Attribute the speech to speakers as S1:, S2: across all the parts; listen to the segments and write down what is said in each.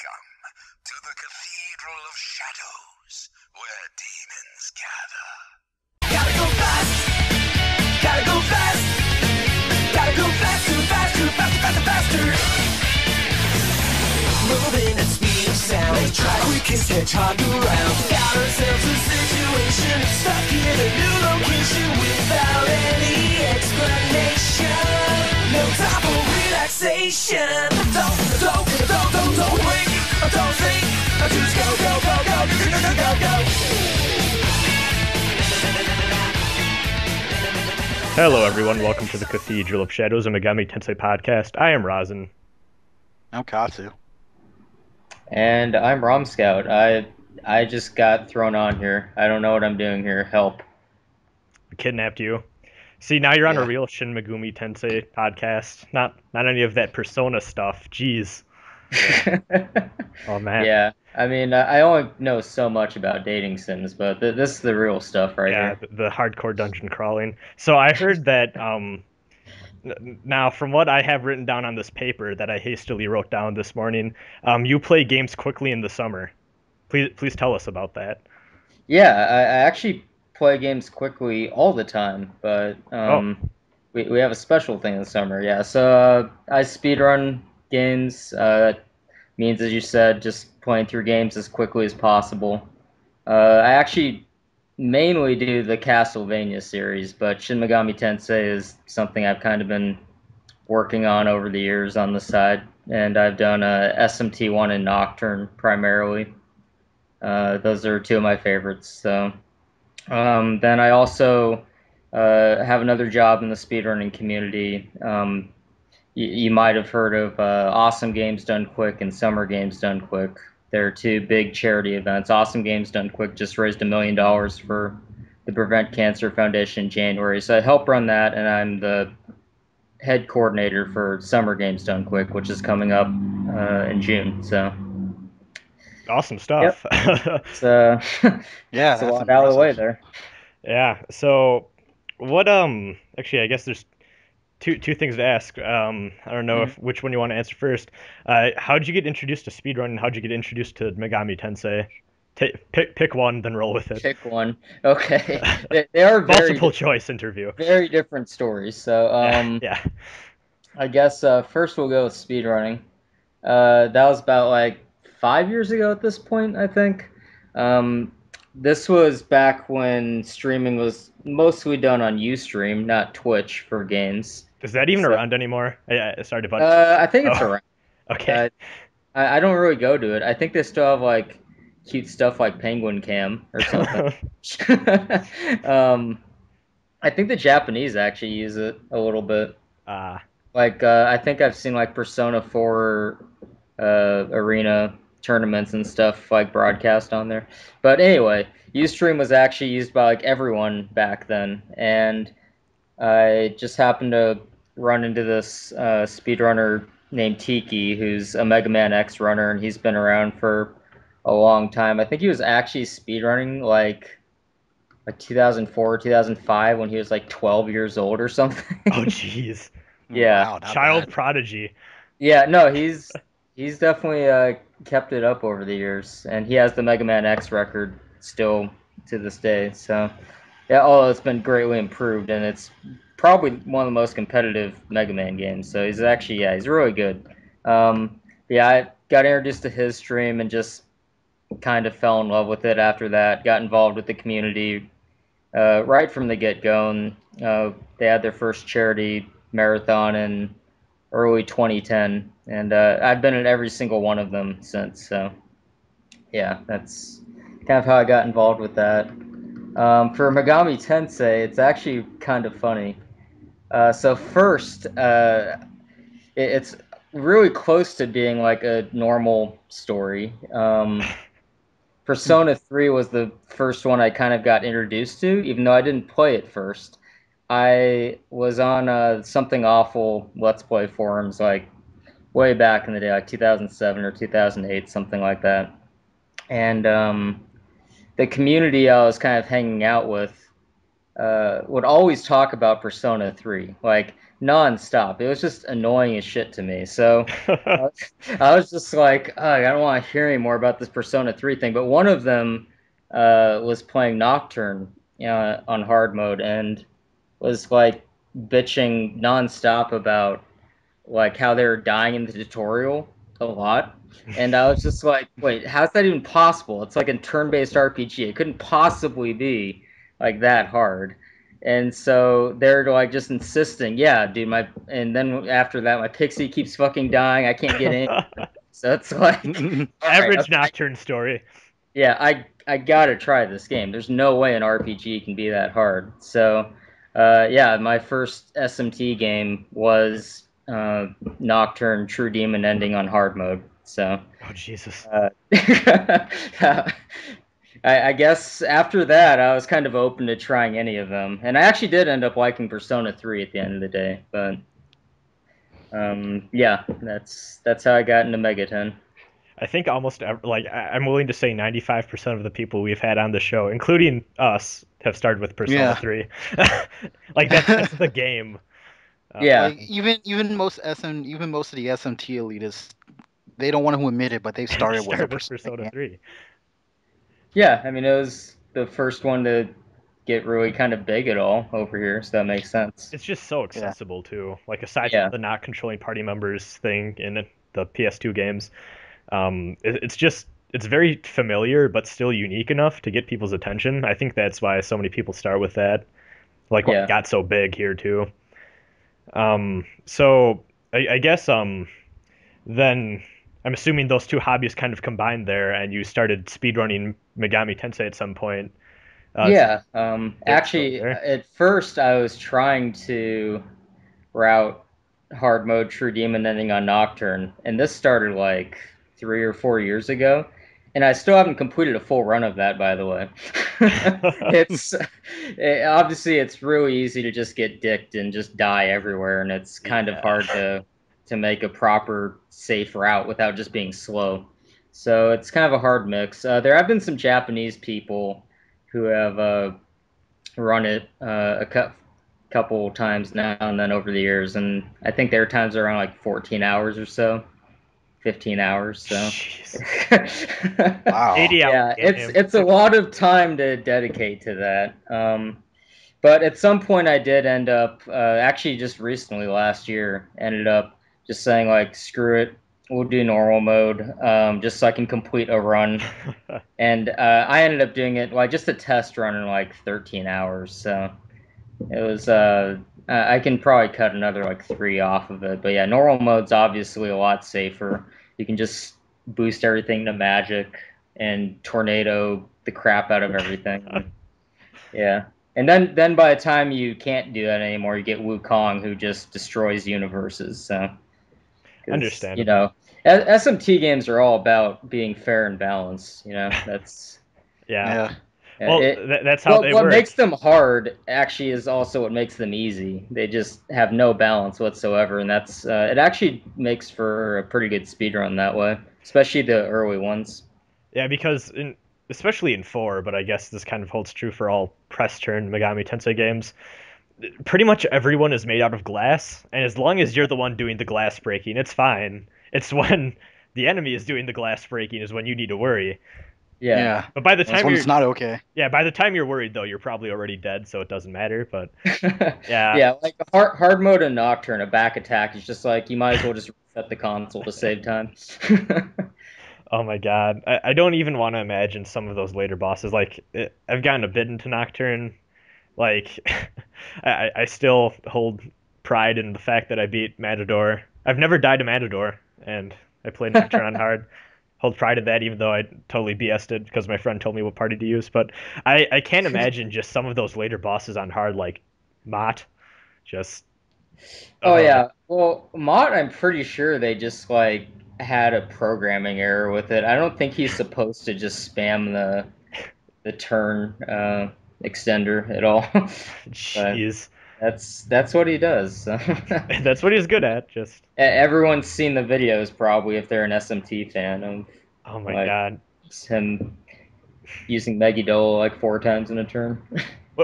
S1: Welcome to the Cathedral of Shadows, where demons gather. Gotta go fast! Gotta go fast! Gotta go faster, faster, faster, faster, faster! Moving at speed of sound, let's try quickest hedgehog around. Got ourselves a situation, stuck in a new location without any explanation. No time for relaxation. Don't wait, don't think, just go, go, go, go, go, go, go, go.
S2: Hello everyone, welcome to the Cathedral of Shadows, a MegaTen podcast. I am Rasen.
S3: I'm Katsu.
S4: And I'm Romscout. I just got thrown on here. I don't know what I'm doing here. Help.
S2: I kidnapped you. See, now you're on a
S3: Yeah.
S2: real Shin Megumi Tensei podcast. Not any of that Persona stuff. Jeez. Oh man.
S4: Yeah, I mean, I only know so much about dating sims, but this is the real stuff right
S2: Yeah,
S4: here.
S2: the hardcore dungeon crawling. So I heard that now from what I have written down on this paper that I hastily wrote down this morning, you play games quickly in the summer. Please tell us about that.
S4: Yeah, I actually play games quickly all the time, but
S2: Oh,
S4: we have a special thing in the summer. Yeah, so I speedrun games. That means, as you said, just playing through games as quickly as possible. I actually mainly do the Castlevania series, but Shin Megami Tensei is something I've kind of been working on over the years on the side, and I've done SMT1 and Nocturne primarily. Those are two of my favorites. So then I also have another job in the speedrunning community. You might have heard of Awesome Games Done Quick and Summer Games Done Quick. They're two big charity events. Awesome Games Done Quick just raised $1 million for the Prevent Cancer Foundation in January. So I help run that, and I'm the head coordinator for Summer Games Done Quick, which is coming up in June. So,
S2: awesome
S4: yep,
S2: stuff.
S4: it's,
S3: Yeah,
S4: it's a
S3: that's
S4: lot out of the way
S3: impressive.
S4: there.
S2: Yeah. So what actually I guess there's two things to ask. I don't know
S4: Mm.
S2: if which one you want to answer first. How'd you get introduced to speedrunning? How'd you get introduced to Megami Tensei? Pick one, then roll with it.
S4: Pick one. Okay, they are
S2: Multiple choice interview.
S4: very different stories. So,
S2: Yeah, yeah.
S4: I guess first we'll go with speedrunning. That was about like 5 years ago at this point, I think. Um, this was back when streaming was mostly done on Ustream, not Twitch for games.
S2: Is that even
S4: So,
S2: around anymore? Sorry to butt.
S4: I think it's
S2: Oh,
S4: around.
S2: okay.
S4: Uh, I don't really go to it. I think they still have like cute stuff like Penguin Cam or something. um, I think the Japanese actually use it a little bit.
S2: Uh,
S4: Like I think I've seen like Persona 4 arena tournaments and stuff like broadcast on there. But anyway, Ustream was actually used by like everyone back then, and I just happened to run into this speedrunner named Tiki, who's a Mega Man X runner, and he's been around for a long time. I think he was actually speedrunning like 2004, 2005 when he was like 12 years old or
S2: oh,
S4: something.
S2: jeez.
S4: Yeah.
S3: Wow, not
S2: Child
S3: bad.
S2: prodigy.
S4: Yeah, no, he's definitely kept it up over the years, and he has the Mega Man X record still to this day. So, yeah, oh, it's been greatly improved, and it's probably one of the most competitive Mega Man games. So he's actually, yeah, he's really good. Yeah, I got introduced to his stream and just kind of fell in love with it after that. Got involved with the community right from the get-go, and they had their first charity marathon in early 2010, and I've been in every single one of them since. So yeah, that's kind of how I got involved with that. For Megami Tensei, it's actually kind of funny. So first, it's really close to being like a normal story. Persona 3 was the first one I kind of got introduced to, even though I didn't play it first. I was on Something Awful Let's Play forums like way back in the day, like 2007 or 2008, something like that. And the community I was kind of hanging out with would always talk about Persona 3. Like non-stop. It was just annoying as shit to me. So I was just like, "Ugh, I don't want to hear any more about this Persona 3 thing." But one of them was playing Nocturne, on hard mode and was like bitching non-stop about like how they were dying in the tutorial a lot. And I was just like, wait, how's that even possible? It's like a turn-based RPG. It couldn't possibly be like that hard. And so they're like just insisting, yeah, dude, and then after that my pixie keeps fucking dying. I can't get in. So it's like all right,
S2: Average
S4: okay,
S2: Nocturne story.
S4: yeah, I gotta try this game. There's no way an RPG can be that hard. So, yeah, my first SMT game was Nocturne True Demon ending on hard mode. So,
S2: Oh Jesus.
S4: I guess after that, I was kind of open to trying any of them, and I actually did end up liking Persona 3 at the end of the day. But yeah, that's how I got into MegaTen.
S2: I think I'm willing to say 95% of the people we've had on the show, including us, have started with Persona
S3: Yeah.
S2: 3. Like that's the game.
S4: Yeah.
S3: Like even most of the SMT elitists, they don't want to admit it, but they started with a
S2: Started with
S3: Persona
S2: Persona
S3: game.
S2: 3.
S4: Yeah, I mean, it was the first one to get really kind of big at all over here, so that makes sense.
S2: It's just so
S3: Yeah.
S2: accessible too. Like aside
S4: Yeah.
S2: from the not controlling party members thing in the PS2 games, it's very familiar but still unique enough to get people's attention. I think that's why so many people start with that. Like why it
S4: Yeah.
S2: got so big here too. So I guess then I'm assuming those two hobbies kind of combined there, and you started speedrunning Megami Tensei at some point.
S4: Yeah.
S2: Still
S4: Actually,
S2: there.
S4: at first I was trying to route hard mode True Demon ending on Nocturne, and this started like 3 or 4 years ago, and I still haven't completed a full run of that, by the way. Obviously it's really easy to just get dicked and just die everywhere, and it's kind of hard to make a proper safe route without just being slow. So it's kind of a hard mix. There have been some Japanese people who have run it couple times now and then over the years, and I think their times are around like 14 hours or so, 15 hours. So
S2: Jeez.
S3: Wow.
S2: 80 hour
S4: yeah,
S2: game.
S4: it's a lot of time to dedicate to that. But at some point, I did end up actually just recently last year ended up just saying like screw it, we'll do normal mode, just so I can complete a run. And I ended up doing it like just a test run in like 13 hours. So it was I can probably cut another like 3 off of it. But yeah, normal mode's obviously a lot safer. You can just boost everything to magic and tornado the crap out of everything. Yeah. And then by the time you can't do that anymore, you get Wukong who just destroys universes. So because
S2: Understandable.
S4: SMT games are all about being fair and balanced. That's
S2: Yeah.
S3: Yeah.
S2: Well,
S4: it.
S2: that's how they
S4: What
S2: work.
S4: makes them hard actually is also what makes them easy. They just have no balance whatsoever, and that's it. Actually makes for a pretty good speedrun that way, especially the early ones.
S2: Yeah, because especially in 4, but I guess this kind of holds true for all press turn Megami Tensei games. Pretty much everyone is made out of glass, and as long as you're the one doing the glass breaking, it's fine. It's when the enemy is doing the glass breaking is when you need to worry.
S4: Yeah.
S3: Yeah.
S2: But by the
S3: That's
S2: time
S3: when
S2: you're
S3: it's not okay.
S2: yeah, by the time you're worried though, you're probably already dead, so it doesn't matter. But yeah,
S4: Yeah, like hard mode and Nocturne, a back attack is just like you might as well just reset the console to save time.
S2: oh my God, I don't even want to imagine some of those later bosses. Like I've gotten a bit into Nocturne. Like I still hold pride in the fact that I beat Matador. I've never died to Matador, and I played Nocturne on hard. Hold pride in that, even though I totally BS'd it because my friend told me what party to use. But I can't imagine just some of those later bosses on hard, like Mott. Just
S4: Oh
S2: uh,
S4: yeah. Well, Mott, I'm pretty sure they just like had a programming error with it. I don't think he's supposed to just spam the turn extender at all. But
S2: jeez,
S4: that's what he does. So.
S2: that's what he's good at. Just
S4: Everyone's seen the videos probably if they're an SMT fan of
S2: oh my
S4: like
S2: God.
S4: him using Megidol like 4 times in a turn.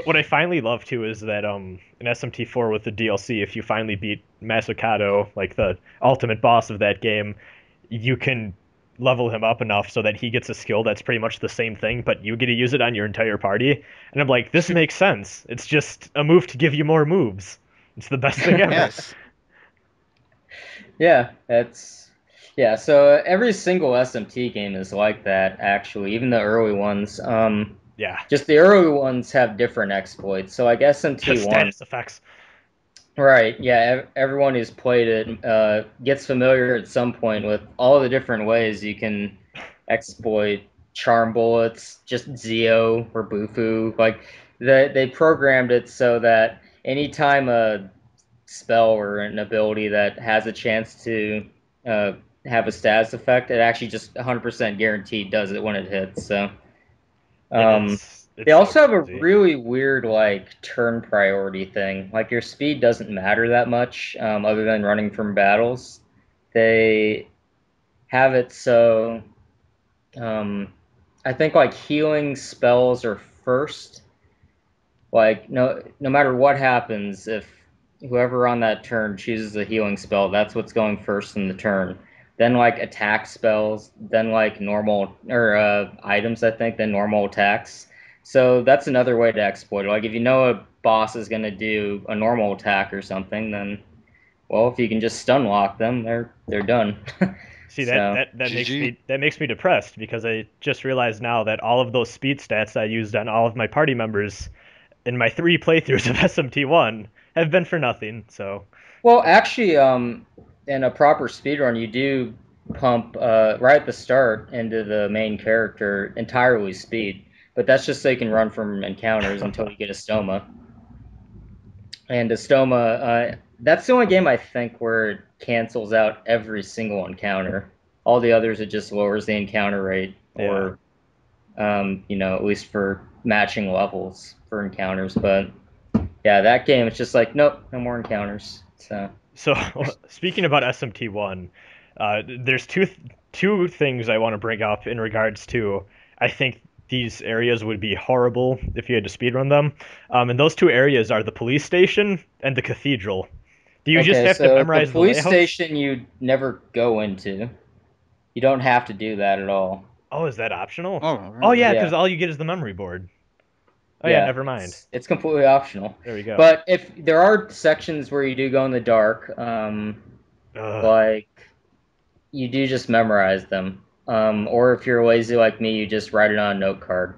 S2: What I finally love too is that in SMT4 with the DLC, if you finally beat Masakato, like the ultimate boss of that game, you can level him up enough so that he gets a skill that's pretty much the same thing, but you get to use it on your entire party. And I'm like, this makes sense. It's just a move to give you more moves. It's the best thing ever.
S3: Yes.
S4: Yeah, that's yeah. So every single SMT game is like that, actually. Even the early ones.
S2: Yeah.
S4: Just the early ones have different exploits. So like SMT one,
S2: Status effects.
S4: right? Yeah. Everyone who's played it gets familiar at some point with all the different ways you can exploit charm bullets, just Zeo or Bufu. Like they programmed it so that anytime a spell or an ability that has a chance to uh, have a status effect, it actually just 100% guaranteed does it when it hits. So they
S2: It's so
S4: also have a
S2: crazy.
S4: really weird like turn priority thing. Like your speed doesn't matter that much, other than running from battles. They have it so I think like healing spells are first. Like no matter what happens, if whoever on that turn chooses a healing spell, that's what's going first in the turn. Then like attack spells, then like normal or items, I think, then normal attacks. So that's another way to exploit it. Like if you know a boss is gonna do a normal attack or something, then well, if you can just stun lock them, they're done.
S2: See that
S4: So
S3: GG.
S2: that makes me depressed because I just realized now that all of those speed stats I used on all of my party members in my 3 playthroughs of SMT1 have been for nothing. So
S4: well, actually, in a proper speedrun, you do pump right at the start into the main character entirely speed, but that's just so you can run from encounters until you get a stoma. And a stoma, that's the only game I think where it cancels out every single encounter. All the others, it just lowers the encounter rate,
S2: yeah.
S4: or at least for matching levels for encounters. But yeah, that game, it's just like, nope, no more encounters. So.
S2: So speaking about SMT1, there's two things I want to bring up in regards to I think these areas would be horrible if you had to speedrun them. And those two areas are the police station and the cathedral. Do you just
S4: Okay,
S2: have to
S4: so the
S2: memorize the
S4: police
S2: layouts?
S4: station you never go into. You don't have to do that at all.
S2: Oh, is that optional?
S3: Oh,
S2: Oh
S3: really?
S2: yeah,
S4: Yeah,
S2: because all you get is the memory board. Oh yeah,
S4: yeah,
S2: never mind.
S4: it's completely optional.
S2: There we go.
S4: But if there are sections where you do go in the dark,
S2: Ugh.
S4: like you do just memorize them. Or if you're lazy like me, you just write it on a note card.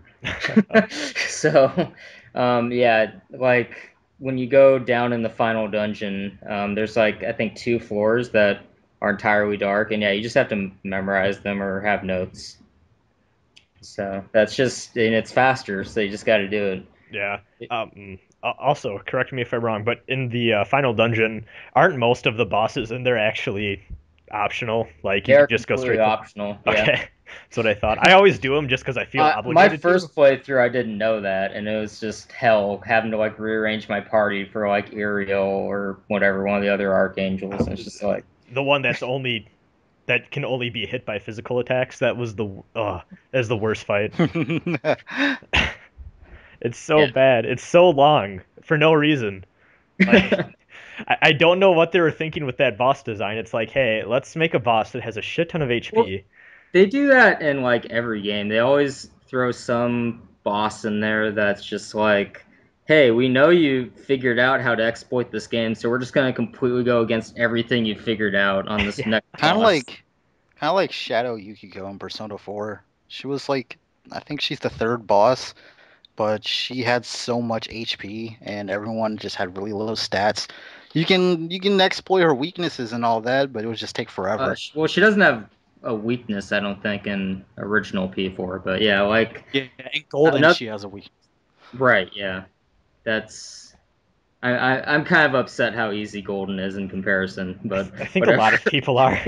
S4: So, yeah, like when you go down in the final dungeon, there's like I think 2 floors that are entirely dark, and yeah, you just have to memorize them or have notes. So that's just, and it's faster, so you just got to do
S2: Yeah.
S4: it.
S2: Also, correct me if I'm wrong, but in the final dungeon, aren't most of the bosses in there actually optional? Like you
S4: They're
S2: could just go
S4: completely
S2: straight to.
S4: optional. Yeah.
S2: Okay, that's what I thought. I always do them just because I feel
S4: My
S2: obligated to.
S4: first playthrough, I didn't know that, and it was just hell having to like rearrange my party for like Ariel or whatever, one of the other archangels. And it's just like,
S2: The one that can only be hit by physical attacks. That was that's the worst fight. It's so
S4: yeah.
S2: bad. It's so long for no reason. Like I don't know what they were thinking with that boss design. It's like, hey, let's make a boss that has a shit ton of
S4: Well,
S2: HP.
S4: they do that in like every game. They always throw some boss in there that's just like, hey, we know you figured out how to exploit this game, so we're just gonna completely go against everything you figured out on this
S2: Yeah.
S4: next
S3: Kind of
S4: boss.
S3: like, kind of like Shadow Yukiko in Persona 4. She was like, I think she's the third boss, but she had so much HP, and everyone just had really low stats. You can exploit her weaknesses and all that, but it would just take forever.
S4: Well, she doesn't have a weakness, I don't think, in original P4, but yeah, like
S3: Yeah, in Golden
S4: another
S3: she has a weakness.
S4: right, yeah. That's I'm kind of upset how easy Golden is in comparison, but
S2: I think a
S4: whatever.
S2: lot of people are.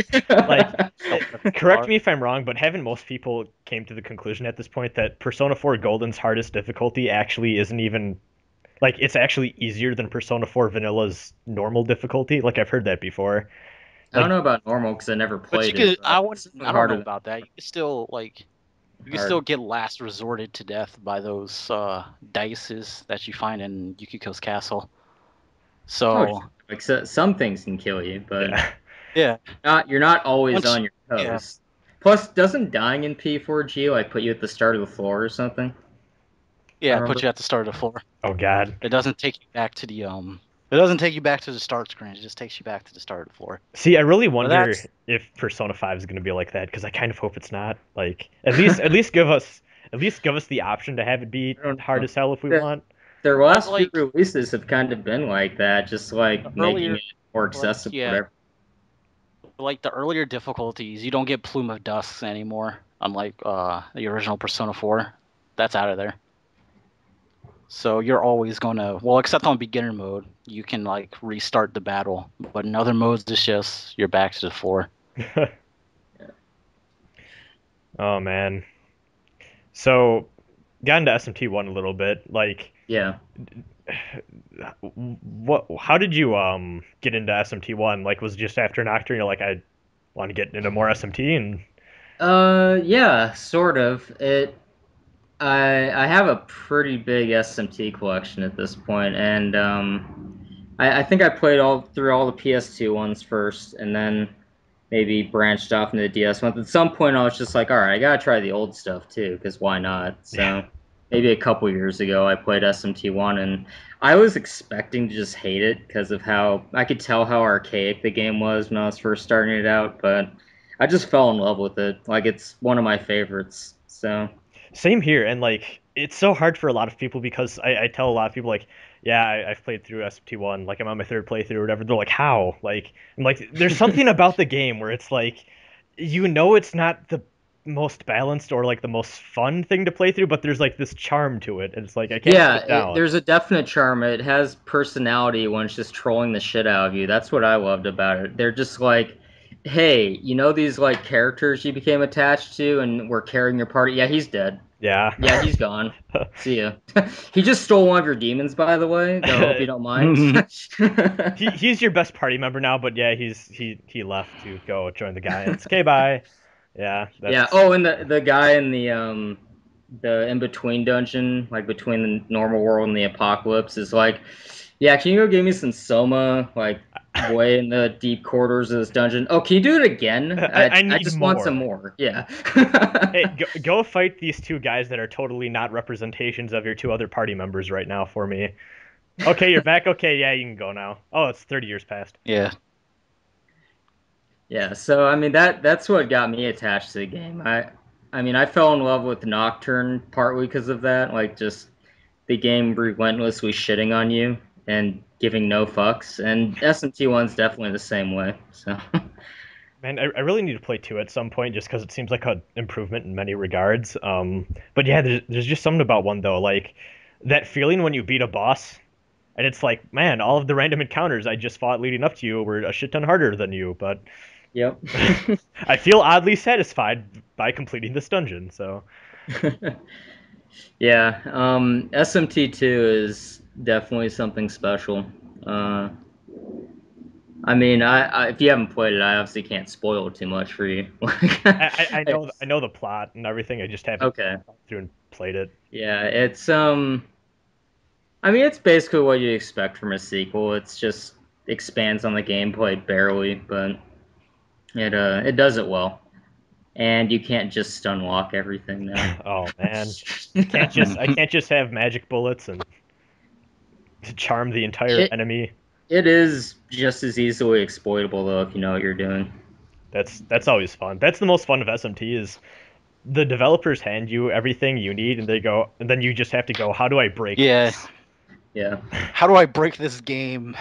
S2: Like,
S3: A
S2: eh,
S3: lot of people
S2: correct
S3: are.
S2: me if I'm wrong, but haven't most people came to the conclusion at this point that Persona 4 Golden's hardest difficulty actually isn't even like it's actually easier than Persona 4 Vanilla's normal difficulty? Like I've heard that before.
S4: I don't
S2: Like
S4: know about normal because I never
S3: But you
S4: played it,
S3: could,
S4: but it's definitely
S3: I don't know
S4: harder than
S3: about that. You could still like, You can still get last resorted to death by those dices that you find in Yukiko's castle. So
S4: like some things can kill you, but
S3: yeah,
S4: you're not always
S3: Once-
S4: on your toes. Plus, doesn't dying in P4G like put you at the start of the floor or something?
S3: yeah,
S4: remember.
S3: put you at the start of the floor.
S2: Oh God.
S3: It doesn't take you back to the It doesn't take you back to the start screen. It just takes you back to the start of the floor.
S2: See, I really
S3: But
S2: wonder
S3: that's
S2: if Persona 5 is going to be like that because I kind of hope it's not. Like, at least give us the option to have it be
S4: I don't
S2: hard
S4: know.
S2: as hell if we
S4: The-
S2: want.
S4: Their
S3: But,
S4: last few
S3: like,
S4: releases have kind of been like that, just like making
S3: earlier,
S4: it more accessible.
S3: yeah.
S4: Whatever.
S3: like the earlier difficulties, you don't get Plume of Dust anymore, unlike the original Persona 4. That's out of there. So you're always gonna, well, except on beginner mode, you can like restart the battle. But in other modes, it's just you're back to the floor.
S2: Oh man. So, got into SMT1 a little bit. Like,
S4: Yeah.
S2: what? How did you get into SMT1? Like, was it just after Nocturne? You're like, I want to get into more SMT, and
S4: Yeah, sort of. I have a pretty big SMT collection at this point, and I think I played all through all the PS2 ones first, and then maybe branched off into the DS ones. At some point, I was just like, all right, I gotta try the old stuff too, because why not? So maybe a couple years ago, I played SMT1, and I was expecting to just hate it because of how I could tell how archaic the game was when I was first starting it out, but I just fell in love with it. Like it's one of my favorites. So.
S2: same here. And like, it's so hard for a lot of people because I tell a lot of people like, yeah, I've played through SMT1. Like, I'm on my third playthrough or whatever. They're like, how? Like, I'm like, there's something about the game where it's like, it's not the most balanced or like the most fun thing to play through, but there's like this charm to it, and it's like I can't put it down.
S4: There's a definite charm. It has personality when it's just trolling the shit out of you. That's what I loved about it. They're just like, hey, you know these like characters you became attached to and were carrying your party? Yeah, he's dead.
S2: Yeah.
S4: Yeah, he's gone. See ya. He just stole one of your demons, by the way. I hope you don't mind.
S2: He's your best party member now, but yeah, he left to go join the Giants. Okay, bye. Yeah,
S4: Yeah.
S2: that's
S4: Oh, and the guy in the in between dungeon, like between the normal world and the apocalypse, is like, yeah, can you go give me some Soma, like way in the deep corridors of this dungeon? Oh, can you do it again?
S2: I
S4: I
S2: need
S4: just want some
S2: more.
S4: more. Yeah.
S2: Hey, go fight these two guys that are totally not representations of your two other party members right now for me. Okay, you're back. Okay, yeah, you can go now. Oh, it's 30 years past.
S3: Yeah.
S4: Yeah, so I mean that's what got me attached to the game. I mean I fell in love with Nocturne partly because of that, like just the game relentlessly shitting on you and giving no fucks. And SMT1's definitely the same way. So
S2: Man, I really need to play 2 at some point just because it seems like an improvement in many regards. But yeah, there's just something about 1 though, like that feeling when you beat a boss, and it's like, man, all of the random encounters I just fought leading up to you were a shit ton harder than you, but
S4: yep.
S2: I feel oddly satisfied by completing this dungeon. So
S4: Yeah, SMT2 is definitely something special. Uh, I mean, if you haven't played it, I obviously can't spoil it too much for you.
S2: I know the plot and everything. I just haven't
S4: Okay.
S2: gone through and played it.
S4: Yeah, it's I mean, it's basically what you expect from a sequel. It's just expands on the gameplay barely, but it does it well. And you can't just stunlock everything now.
S2: Oh man, I can't just have magic bullets and to charm the entire
S4: it
S2: enemy.
S4: it is just as easily exploitable though if you know what you're doing.
S2: That's always fun. That's the most fun of SMT is the developers hand you everything you need and they go and then you just have to go, how do I break
S3: Yeah.
S2: this?
S4: Yeah.
S3: How do I break this game?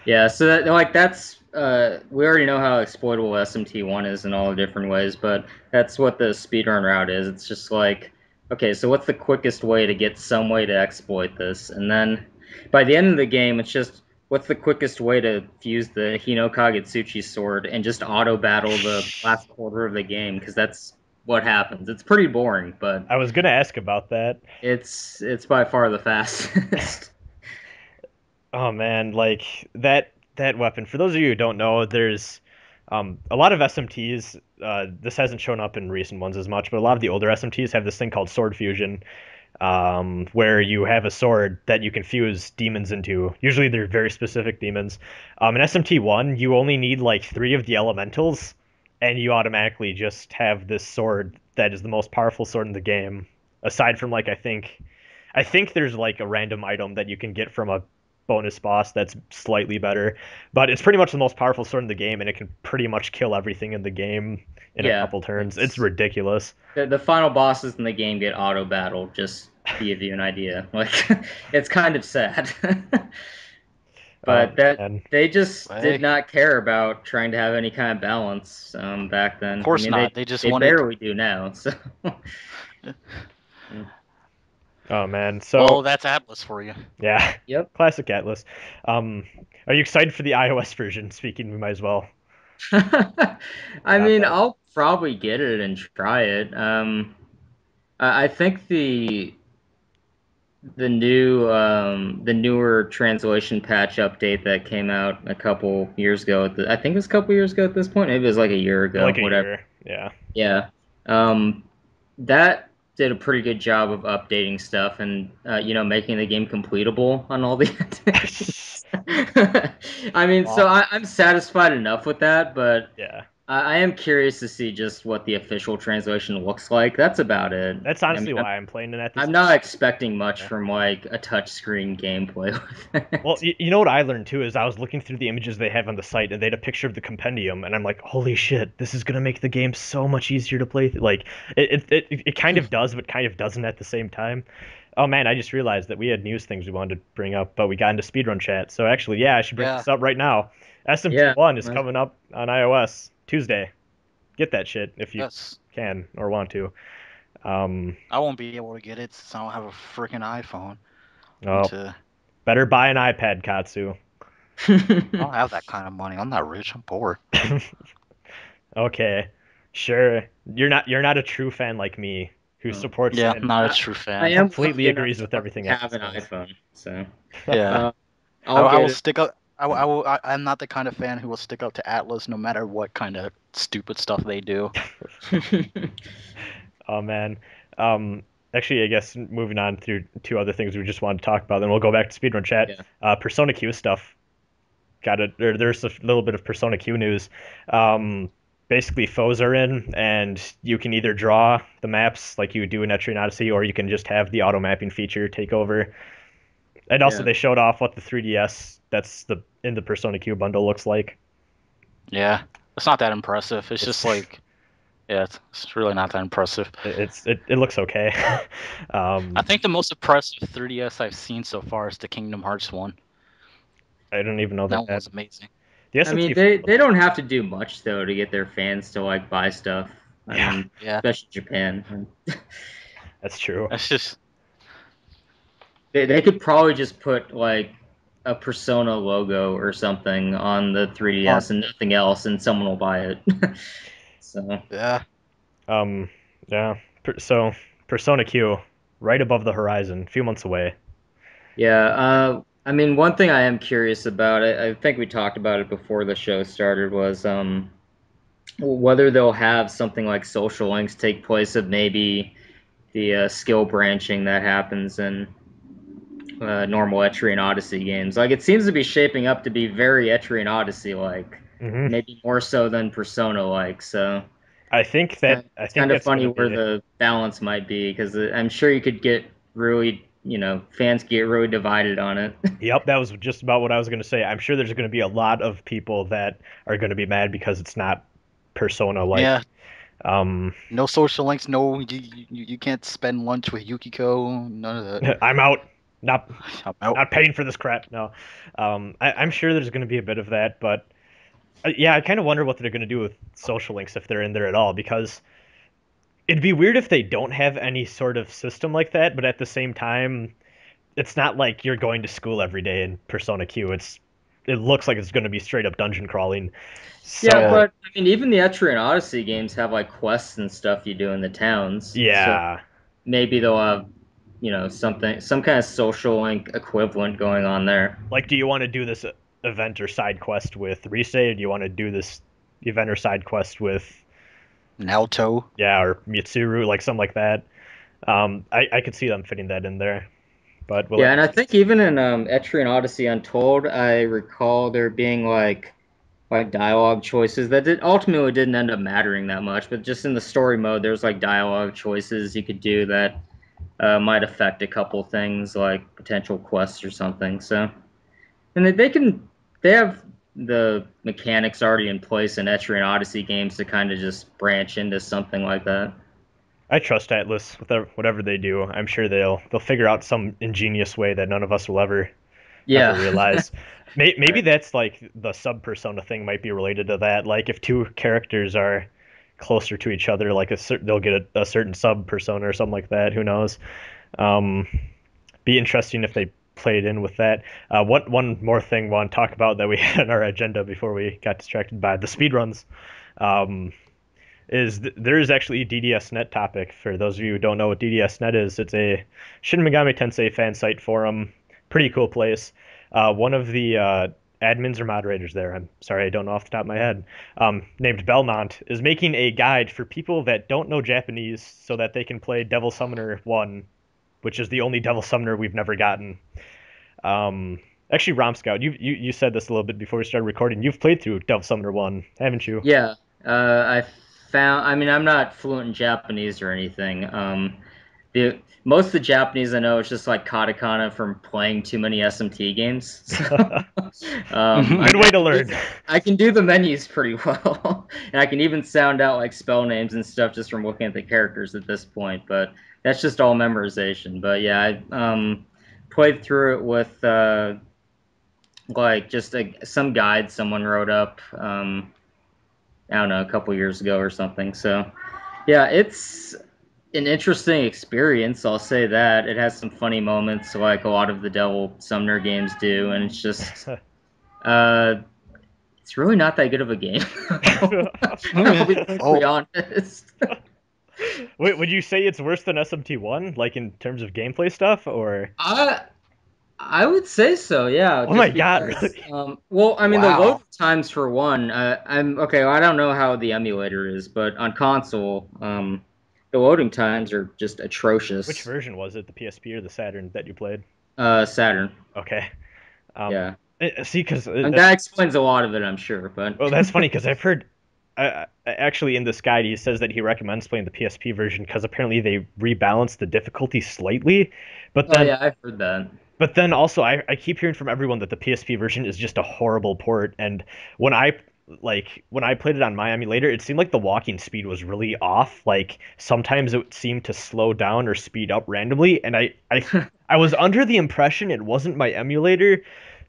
S4: Yeah, so that's we already know how exploitable SMT1 is in all the different ways, but that's what the speedrun route is. It's just like, okay, so what's the quickest way to get some way to exploit this? And then by the end of the game, it's just what's the quickest way to fuse the Hino Kagetsuchi sword and just auto battle the last quarter of the game because that's what happens. It's pretty boring, but
S2: I was gonna ask about that.
S4: it's by far the fastest.
S2: Oh man, like that weapon. For those of you who don't know, there's A lot of SMTs, this hasn't shown up in recent ones as much, but a lot of the older SMTs have this thing called sword fusion, where you have a sword that you can fuse demons into. Usually they're very specific demons. In SMT1, you only need like three of the elementals, and you automatically just have this sword that is the most powerful sword in the game. Aside from like I think there's like a random item that you can get from a bonus boss that's slightly better, but it's pretty much the most powerful sword in the game, and it can pretty much kill everything in the game in a
S4: Yeah,
S2: couple turns. It's
S4: it's
S2: ridiculous.
S4: the final bosses in the game get auto battled. Just to give you an idea, like it's kind of sad. But that
S2: And
S4: they just did
S3: Hey,
S4: not care about trying to have any kind of balance back
S3: of
S4: then. I
S3: course
S4: mean,
S3: not. They just
S4: they
S3: wanted.
S4: barely do now. So
S2: oh man,
S3: Well,
S2: so
S3: that's Atlas for you.
S2: yeah,
S4: yep.
S2: classic Atlas. Um, are you excited for the iOS version? Speaking, we might as well
S4: I
S2: got
S4: mean,
S2: that.
S4: I'll probably get it and try it. I think the newer translation patch update that came out a couple years ago. I think it was a couple years ago at this point. Maybe it was like a year ago.
S2: Like a
S4: Whatever.
S2: year, yeah.
S4: Yeah. Um, that did a pretty good job of updating stuff and making the game completable on all the endings. I mean, so
S3: Well,
S4: I'm satisfied enough with that, but
S2: Yeah,
S4: I am curious to see just what the official translation looks like. That's about it.
S2: that's
S4: I mean,
S2: honestly why I'm playing it at this.
S4: I'm not expecting much
S2: Yeah.
S4: from like a touchscreen gameplay with
S2: Well,
S4: it.
S2: you know what I learned too is I was looking through the images they have on the site, and they had a picture of the compendium, and I'm like, holy shit, this is gonna make the game so much easier to play. Like, it kind of does, but kind of doesn't at the same time. Oh man, I just realized that we had news things we wanted to bring up, but we got into speedrun chat. So actually, yeah, I should bring
S3: yeah.
S2: this up right now.
S4: Yeah.
S2: SMT1 is coming up on iOS Tuesday. Get that shit if you
S3: Yes.
S2: can or want to. Um,
S3: I won't be able to get it since I don't have a freaking iPhone. Need
S2: oh,
S3: to.
S2: better buy an iPad, Katsu.
S3: I don't have that kind of money. I'm not rich. I'm poor.
S2: Okay, sure. You're not a true fan like me who
S4: Oh.
S2: supports
S3: Yeah, I'm
S2: and
S3: not a
S4: I,
S3: true
S4: I
S3: fan.
S4: am
S2: completely
S4: lucky enough
S2: agrees
S4: to
S2: with everything
S4: have
S2: Atlas
S4: an
S2: does.
S4: iPhone, so
S3: Yeah.
S4: uh,
S3: I,
S4: I'll
S3: I
S4: get
S3: will
S4: it.
S3: stick up. I will. I'm not the kind of fan who will stick up to Atlas no matter what kind of stupid stuff they do.
S2: Oh man. Um, actually, I guess moving on through two other things we just wanted to talk about, then we'll go back to speedrun chat.
S4: Yeah.
S2: Persona Q stuff. Got it. There's a little bit of Persona Q news. Basically, foes are in, and you can either draw the maps like you would do in Etrian Odyssey, or you can just have the auto mapping feature take over. And also,
S4: Yeah.
S2: they showed off what the 3DS that's the in the Persona Q bundle looks like.
S3: Yeah, it's not that impressive. It's
S2: It's
S3: just like, yeah, it's really not that impressive.
S2: it looks okay.
S3: I
S2: um,
S3: think the most impressive 3DS I've seen so far is the Kingdom Hearts one.
S2: I don't even know
S3: That
S2: that
S3: one was amazing.
S2: the
S4: I mean,
S2: SMT
S4: they don't have to do much though to get their fans to like buy stuff. I
S2: yeah,
S4: mean,
S3: Yeah,
S4: especially Japan.
S2: that's true.
S3: that's just
S4: They could probably just put like a Persona logo or something on the
S3: on.
S4: 3DS and nothing else, and someone will buy it. So
S3: Yeah,
S2: Um, yeah. So Persona Q, right above the horizon, a few months away.
S4: yeah, I mean, one thing I am curious about, I think we talked about it before the show started, was whether they'll have something like social links take place of maybe the skill branching that happens in normal Etrian Odyssey games. Like it seems to be shaping up to be very Etrian Odyssey like,
S2: hmm
S4: maybe more so than Persona like. So
S2: I
S4: it's
S2: think
S4: kind of
S2: that's
S4: funny
S2: gonna
S4: where
S2: be.
S4: the balance might be because I'm sure you could get really, fans get really divided on it.
S2: Yep, that was just about what I was gonna say. I'm sure there's gonna be a lot of people that are gonna be mad because it's not Persona like.
S3: yeah.
S2: Um,
S3: No social links. No, you can't spend lunch with Yukiko. None of that.
S2: I'm out. Not
S3: I'm out.
S2: not paying for this crap. No. I'm sure there's gonna be a bit of that, but yeah, I kind of wonder what they're gonna do with social links if they're in there at all because it'd be weird if they don't have any sort of system like that, but at the same time, it's not like you're going to school every day in Persona Q. It looks like it's going to be straight up dungeon crawling.
S4: Yeah,
S3: Yeah,
S2: So
S4: but I mean, even the Etrian Odyssey games have like quests and stuff you do in the towns. So
S2: yeah,
S4: maybe they'll have, some kind of social link equivalent going on there.
S2: like, do you want to do this event or side quest with Rise, or do you want to do this event or side quest with
S3: Naoto.
S2: or Mitsuru, like something like that. I could see them fitting that in there, but we'll
S4: Yeah,
S2: have
S4: and
S2: to
S4: I
S2: see.
S4: think even in Etrian Odyssey Untold, I recall there being like dialogue choices that ultimately didn't end up mattering that much, but just in the story mode, there's like dialogue choices you could do that might affect a couple things like potential quests or something. So, and they have the mechanics already in place in Etrian Odyssey games to kind of just branch into something like that.
S2: I trust Atlas with whatever they do. I'm sure they'll figure out some ingenious way that none of us will ever
S4: Yeah.
S2: realize. Maybe
S4: Right.
S2: that's like the sub persona thing might be related to that. Like if two characters are closer to each other, like they'll get a certain sub persona or something like that. Who knows? Um, be interesting if they played in with that. One more thing I want to talk about that we had on our agenda before we got distracted by the speedruns. Um, there is actually a DDSnet topic. For those of you who don't know what DDSnet is, it's a Shin Megami Tensei fan site forum. Pretty cool place. One of the admins or moderators there, I'm sorry, I don't know off the top of my head, named Belmont, is making a guide for people that don't know Japanese so that they can play Devil Summoner 1, which is the only Devil Summoner we've never gotten. Um, Actually, Romscout, you said this a little bit before we started recording. You've played through Devil Summoner 1, haven't you?
S4: Yeah. I found. I mean, I'm not fluent in Japanese or anything. Most of the Japanese I know is just like katakana from playing too many SMT games. So, I
S2: Good
S4: mean,
S2: way to learn.
S4: I can do the menus pretty well, and I can even sound out like spell names and stuff just from looking at the characters at this point. But that's just all memorization. But yeah, I played through it with like just some guide someone wrote up. I don't know, a couple years ago or something. So yeah, it's an interesting experience. I'll say that it has some funny moments, like a lot of the Devil Summoner games do, and it's just uh, it's really not that good of a game. I'll be perfectly
S3: Oh,
S4: honest.
S2: Wait, would you say it's worse than SMT1, like in terms of gameplay stuff, or?
S4: I I would say so, yeah.
S2: Oh my
S4: Just
S2: God,
S4: because,
S2: really?
S4: well, I mean, the
S3: wow.
S4: loading times for one, I'm okay. I don't know how the emulator is, but on console, the loading times are just
S2: Which
S4: atrocious.
S2: version was it, the PSP or the Saturn that you played?
S4: Saturn,
S2: Okay. Um,
S4: yeah,
S2: See, because
S4: and that explains a lot of it, I'm sure. But
S2: well, that's funny because I've heard. Actually, in this guide, he says that he recommends playing the PSP version because apparently they rebalanced the difficulty slightly, but
S4: oh
S2: then
S4: yeah, I've heard that.
S2: also I keep hearing from everyone that the PSP version is just a horrible port. And when I when I played it on my emulator, it seemed like the walking speed was really off. Like sometimes it seemed to slow down or speed up randomly, and I was under the impression it wasn't my emulator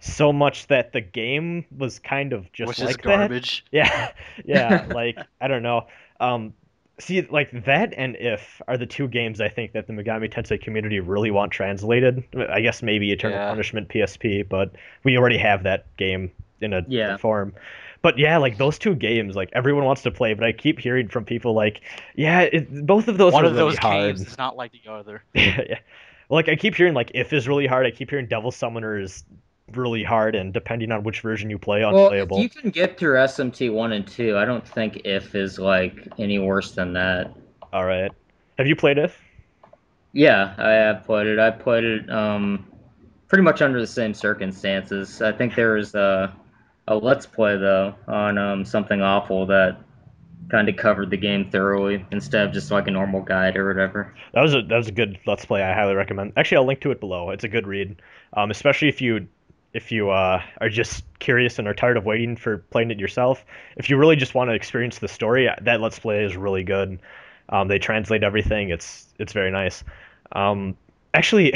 S2: so much that the game was kind of just
S3: Which is
S2: like that.
S3: garbage.
S2: Yeah, yeah, like I don't know. Um, See, like that and If are the two games I think that the Megami Tensei community really want translated. I guess maybe Eternal
S3: Yeah.
S2: Punishment PSP, but we already have that game in a
S4: Yeah.
S2: form. But yeah, like those two games, like everyone wants to play, but I keep hearing from people like, yeah, both of those
S3: One
S2: are
S3: of
S2: really
S3: those games
S2: hard.
S3: is not like the other.
S2: Yeah. Like I keep hearing like If is really hard. I keep hearing Devil Summoner is really hard, and depending on which version you play,
S4: Well, if
S2: unplayable.
S4: you can get through SMT 1 and 2, I don't think if is like any worse than that.
S2: All right. Have you played If?
S4: Yeah, I have played it. I played it pretty much under the same circumstances. I think there was a Let's Play though on something awful that kind of covered the game thoroughly instead of just like a normal guide or whatever.
S2: That was a good Let's Play. I highly recommend. Actually, I'll link to it below. It's a good read, especially if you are just curious and are tired of waiting for playing it yourself. If you really just want to experience the story, that Let's Play is really good. They translate everything. It's very nice. Um, Actually,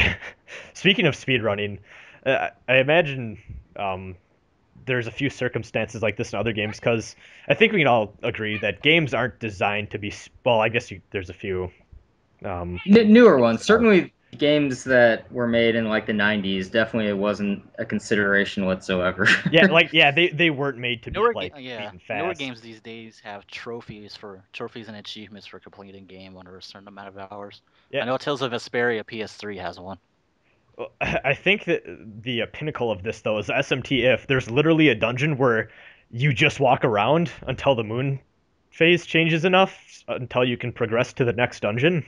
S2: speaking of speedrunning, I imagine um, there's a few circumstances like this in other games because I think we can all agree that games aren't designed to be. Well, I guess there's a few
S4: Newer
S2: things
S4: ones,
S2: that are.
S4: certainly games that were made in like the 90s, definitely it wasn't a consideration whatsoever.
S2: Yeah, like yeah, they weren't made to be like
S3: Yeah,
S2: beaten
S3: newer
S2: fast.
S3: games these days have trophies and achievements for completing game under a certain amount of hours.
S2: Yeah,
S3: I know Tales of Vesperia PS3 has one.
S2: well, I think that the pinnacle of this though is SMT If. There's literally a dungeon where you just walk around until the moon phase changes enough until you can progress to the next dungeon.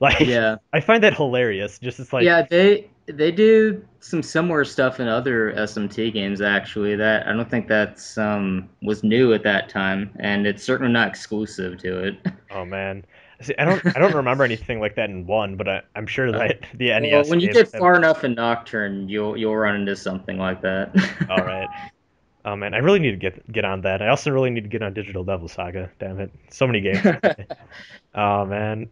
S2: Like,
S4: Yeah.
S2: I find that hilarious. Just it's like,
S4: Yeah, they do some similar stuff in other SMT games actually. That I don't think that's was new at that time, and it's certainly not exclusive to it.
S2: oh man. See, I don't remember anything like that in one, but I'm sure
S4: Uh,
S2: that the
S4: well,
S2: NES
S4: when you
S2: games
S4: get
S2: have.
S4: far enough in Nocturne, you'll run into something like that.
S2: All right. Oh man, I really need to get on that. I also really need to get on Digital Devil Saga. Damn it, so many games to play. Oh man,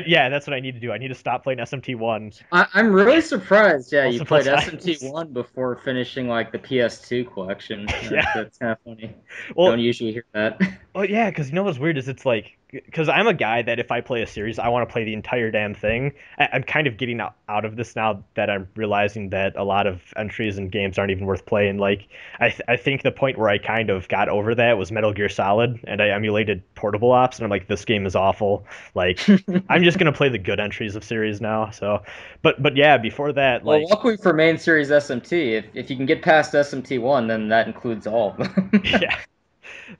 S2: yeah, that's what I need to do. I need to stop playing SMT1
S4: I'm really surprised. Yeah, you
S2: multiple
S4: played
S2: times.
S4: SMT1 before finishing like the PS2 collection.
S2: Yeah.
S4: That's kind of funny.
S2: Well,
S4: Don't usually hear that.
S2: oh yeah, because you know what's weird is it's like because I'm a guy that if I play a series, I want to play the entire damn thing. I'm kind of getting out of this now that I'm realizing that a lot of entries and games aren't even worth playing. Like I think the point where I kind of got over that was Metal Gear Solid, and I emulated Portable Ops, and I'm like, this game is awful. Like I'm just gonna play the good entries of series now. So, but yeah, before that,
S4: Well,
S2: like
S4: luckily for main series SMT, if you can get past SMT1, then that includes all of them.
S2: yeah,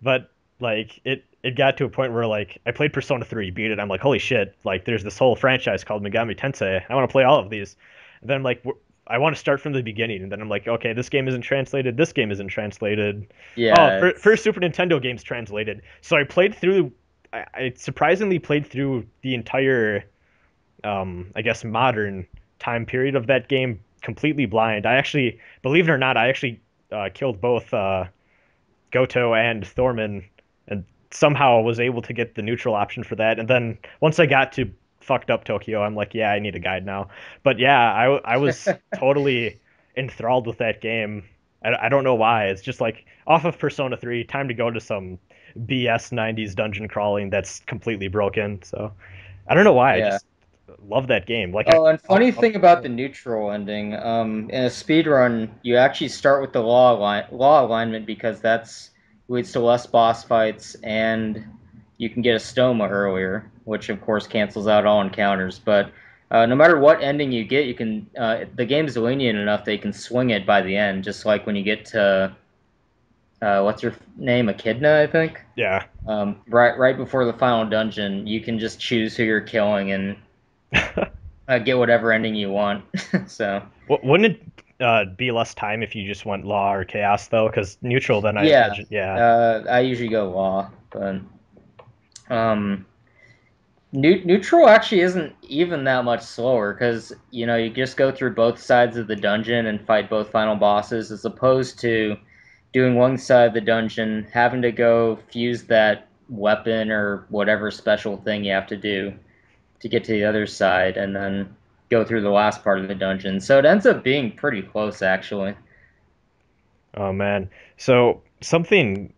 S2: but like it got to a point where like I played Persona 3, beat it. I'm like, holy shit! Like there's this whole franchise called Megami Tensei. I want to play all of these. And then I'm like, I want to start from the beginning. And then I'm like, okay, this game isn't translated. This game isn't translated. Oh,
S4: Yeah,
S2: first
S4: it's
S2: Super Nintendo game's translated. So I played through. I surprisingly played through the entire, I guess, modern time period of that game completely blind. I actually, believe it or not, I actually killed both Goto and Thorman, and somehow was able to get the neutral option for that. And then once I got to fucked up Tokyo, I'm like, yeah, I need a guide now. But yeah, I was totally enthralled with that game. I don't know why. It's just like off of Persona 3, time to go to some BS 90s dungeon crawling that's completely broken. So I don't know why. I
S4: yeah.
S2: just love that game. Like
S4: Oh, and
S2: I'll,
S4: funny
S2: I'll,
S4: thing about the neutral ending, in a speed run, you actually start with the law alignment because that's leads to less boss fights, and you can get a stoma earlier, which of course cancels out all encounters. But no matter what ending you get, you can the game's lenient enough that you can swing it by the end, just like when you get to what's her name, Echidna, I think.
S2: yeah.
S4: Right before the final dungeon, you can just choose who you're killing and get whatever ending you want. So
S2: Wouldn't it be less time if you just went law or chaos though? Because neutral, then I
S4: yeah,
S2: imagine, yeah,
S4: I usually go law, but um, neutral actually isn't even that much slower because you just go through both sides of the dungeon and fight both final bosses, as opposed to doing one side of the dungeon, having to go fuse that weapon or whatever special thing you have to do to get to the other side, and then go through the last part of the dungeon. So it ends up being pretty close, actually.
S2: oh man. So something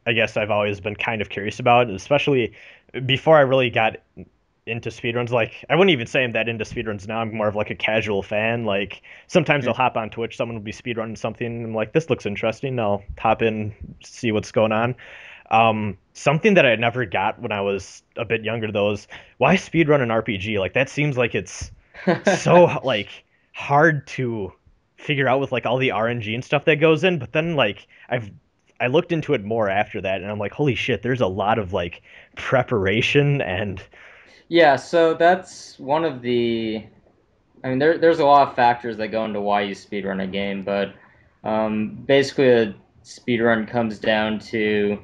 S2: I guess I've always been kind of curious about, especially before I really got into speedruns. Like I wouldn't even say I'm that into speedruns now. I'm more of like a casual fan. Like sometimes I'll hop on Twitch, someone will be speedrunning something, and I'm like, this looks interesting. I'll hop in, see what's going on. Something that I never got when I was a bit younger though is why speedrun an RPG? Like that seems like it's so like hard to figure out with like all the RNG and stuff that goes in. But then like I looked into it more after that, and I'm like, holy shit, there's a lot of like preparation and
S4: Yeah, so that's one of the. I mean, there's a lot of factors that go into why you speedrun a game, but basically, a speedrun comes down to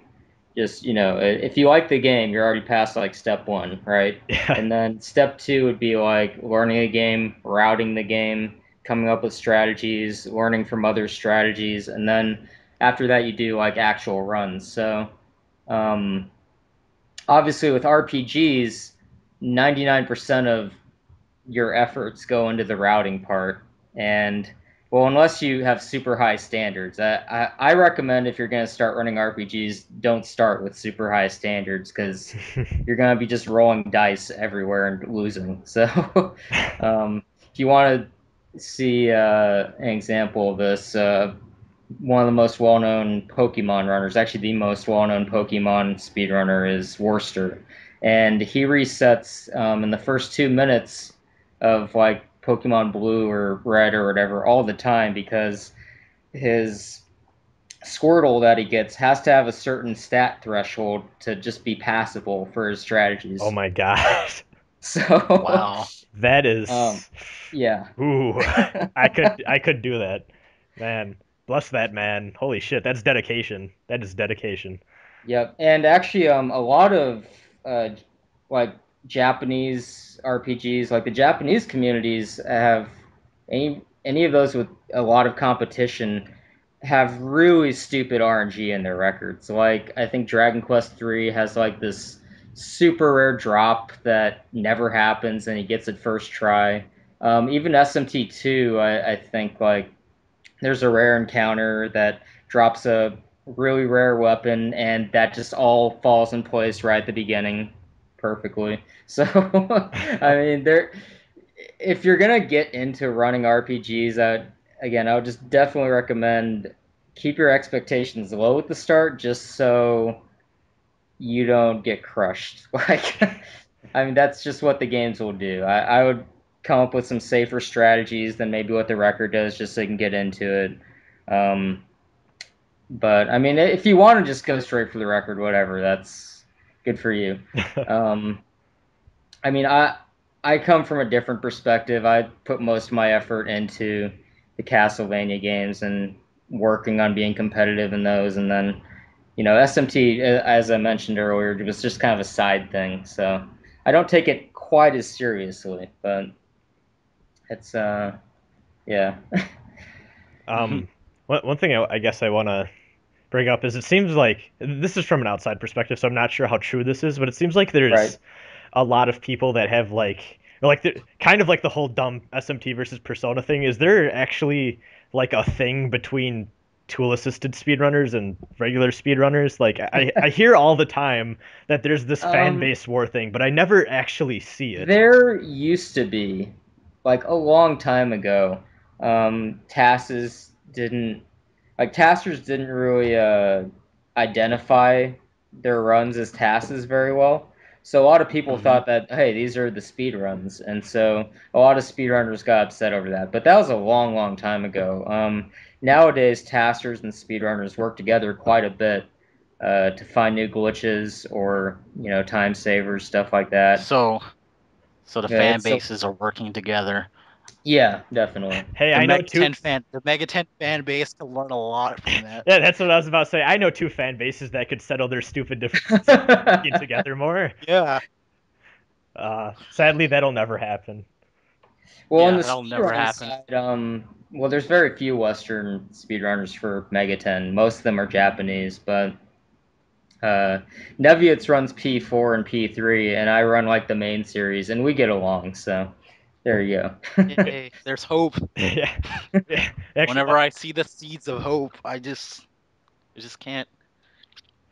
S4: just, if you like the game, you're already past like step one, right?
S2: yeah.
S4: And then step two would be like learning a game, routing the game, coming up with strategies, learning from other strategies, and then after that, you do like actual runs. So, um, obviously, with RPGs, 99% of your efforts go into the routing part. And well, unless you have super high standards, I recommend if you're going to start running RPGs, don't start with super high standards because you're going to be just rolling dice everywhere and losing. So if you want to see an example of this, one of the most well-known Pokemon runners, actually the most well-known Pokemon speedrunner, is Worcester, and he resets in the first 2 minutes of like Pokemon Blue or Red or whatever all the time because his Squirtle that he gets has to have a certain stat threshold to just be passable for his
S2: Oh
S4: strategies.
S2: my god.
S4: So,
S3: Wow.
S2: That
S4: um,
S2: is
S4: yeah.
S2: ooh. I could do that. Man, bless that man. Holy shit, that's dedication. That is dedication.
S4: Yep, and actually, a lot of uh, like Japanese RPGs, like the Japanese communities have any of those with a lot of competition have really stupid RNG in their records. Like I think Dragon Quest III has like this super rare drop that never happens, and he gets it first try. Even SMT2, I think like there's a rare encounter that drops a really rare weapon, and that just all falls in place right at the beginning perfectly. So, I mean, there. If you're gonna get into running RPGs, I would just definitely recommend keep your expectations low at the start, just so you don't get crushed. Like, I mean, that's just what the games will do. I would come up with some safer strategies than maybe what the record does, just so you can get into it. Um, but I mean, if you want to just go straight for the record, whatever, that's good for you. Um, I mean, I come from a different perspective. I put most of my effort into the Castlevania games and working on being competitive in those, and then SMT, as I mentioned earlier, was just kind of a side thing. So I don't take it quite as seriously, but it's yeah.
S2: Um, one thing I guess I want to bring up is it seems like this is from an outside perspective, so I'm not sure how true this is, but it seems like
S4: Right.
S2: there's a lot of people that have like kind of like the whole dumb SMT versus Persona thing. Is there actually like a thing between tool assisted speedrunners and regular speedrunners? Like I hear all the time that there's this fan
S4: Um,
S2: base war thing, but I never actually see it.
S4: there used to be, like a long time ago, TASes didn't like Tasters didn't really identify their runs as TASes very well. So a lot of people
S3: Hmm.
S4: thought that, hey, these are the speed runs, and so a lot of speedrunners got upset over that. But that was a long, long time ago. Nowadays, Tasters and speedrunners work together quite a bit to find new glitches or time savers, stuff like that.
S3: So, so the
S4: Yeah,
S3: fan
S4: it's so
S3: bases are working together.
S4: yeah, definitely.
S2: Hey, I know two.
S3: The MegaTen fan base can learn a lot from that.
S2: Yeah, that's what I was about to say. I know two fan bases that could settle their stupid differences working together more.
S3: Yeah.
S2: Sadly, that'll never happen.
S4: Well, on
S3: Yeah,
S4: the
S3: that'll never
S4: speedrunner
S3: happen.
S4: side, well, there's very few Western speedrunners for MegaTen. Most of them are Japanese, but uh, Neviat's runs P4 and P3, and I run like the main series, and we get along. So there you go.
S3: Yay, there's hope.
S2: Yeah, yeah. Actually,
S3: Whenever I see the seeds of hope, I just can't.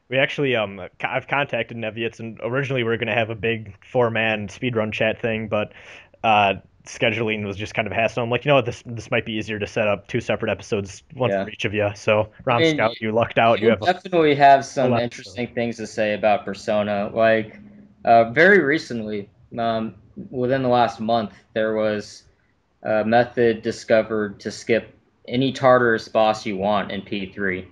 S2: we actually I've contacted Neviets, and originally we were gonna have a big four-man speedrun chat thing, but scheduling was just kind of a hassle. I'm like, you know what, this might be easier to set up two separate episodes, one for
S4: Yeah,
S2: each of you. So
S4: I mean,
S2: Romscout, you lucked out. You
S4: you'll
S2: have a
S4: definitely have
S2: full
S4: some
S2: episode.
S4: interesting things to say about Persona. Like very recently, within the last month, there was method discovered to skip any Tartarus boss you want in P3.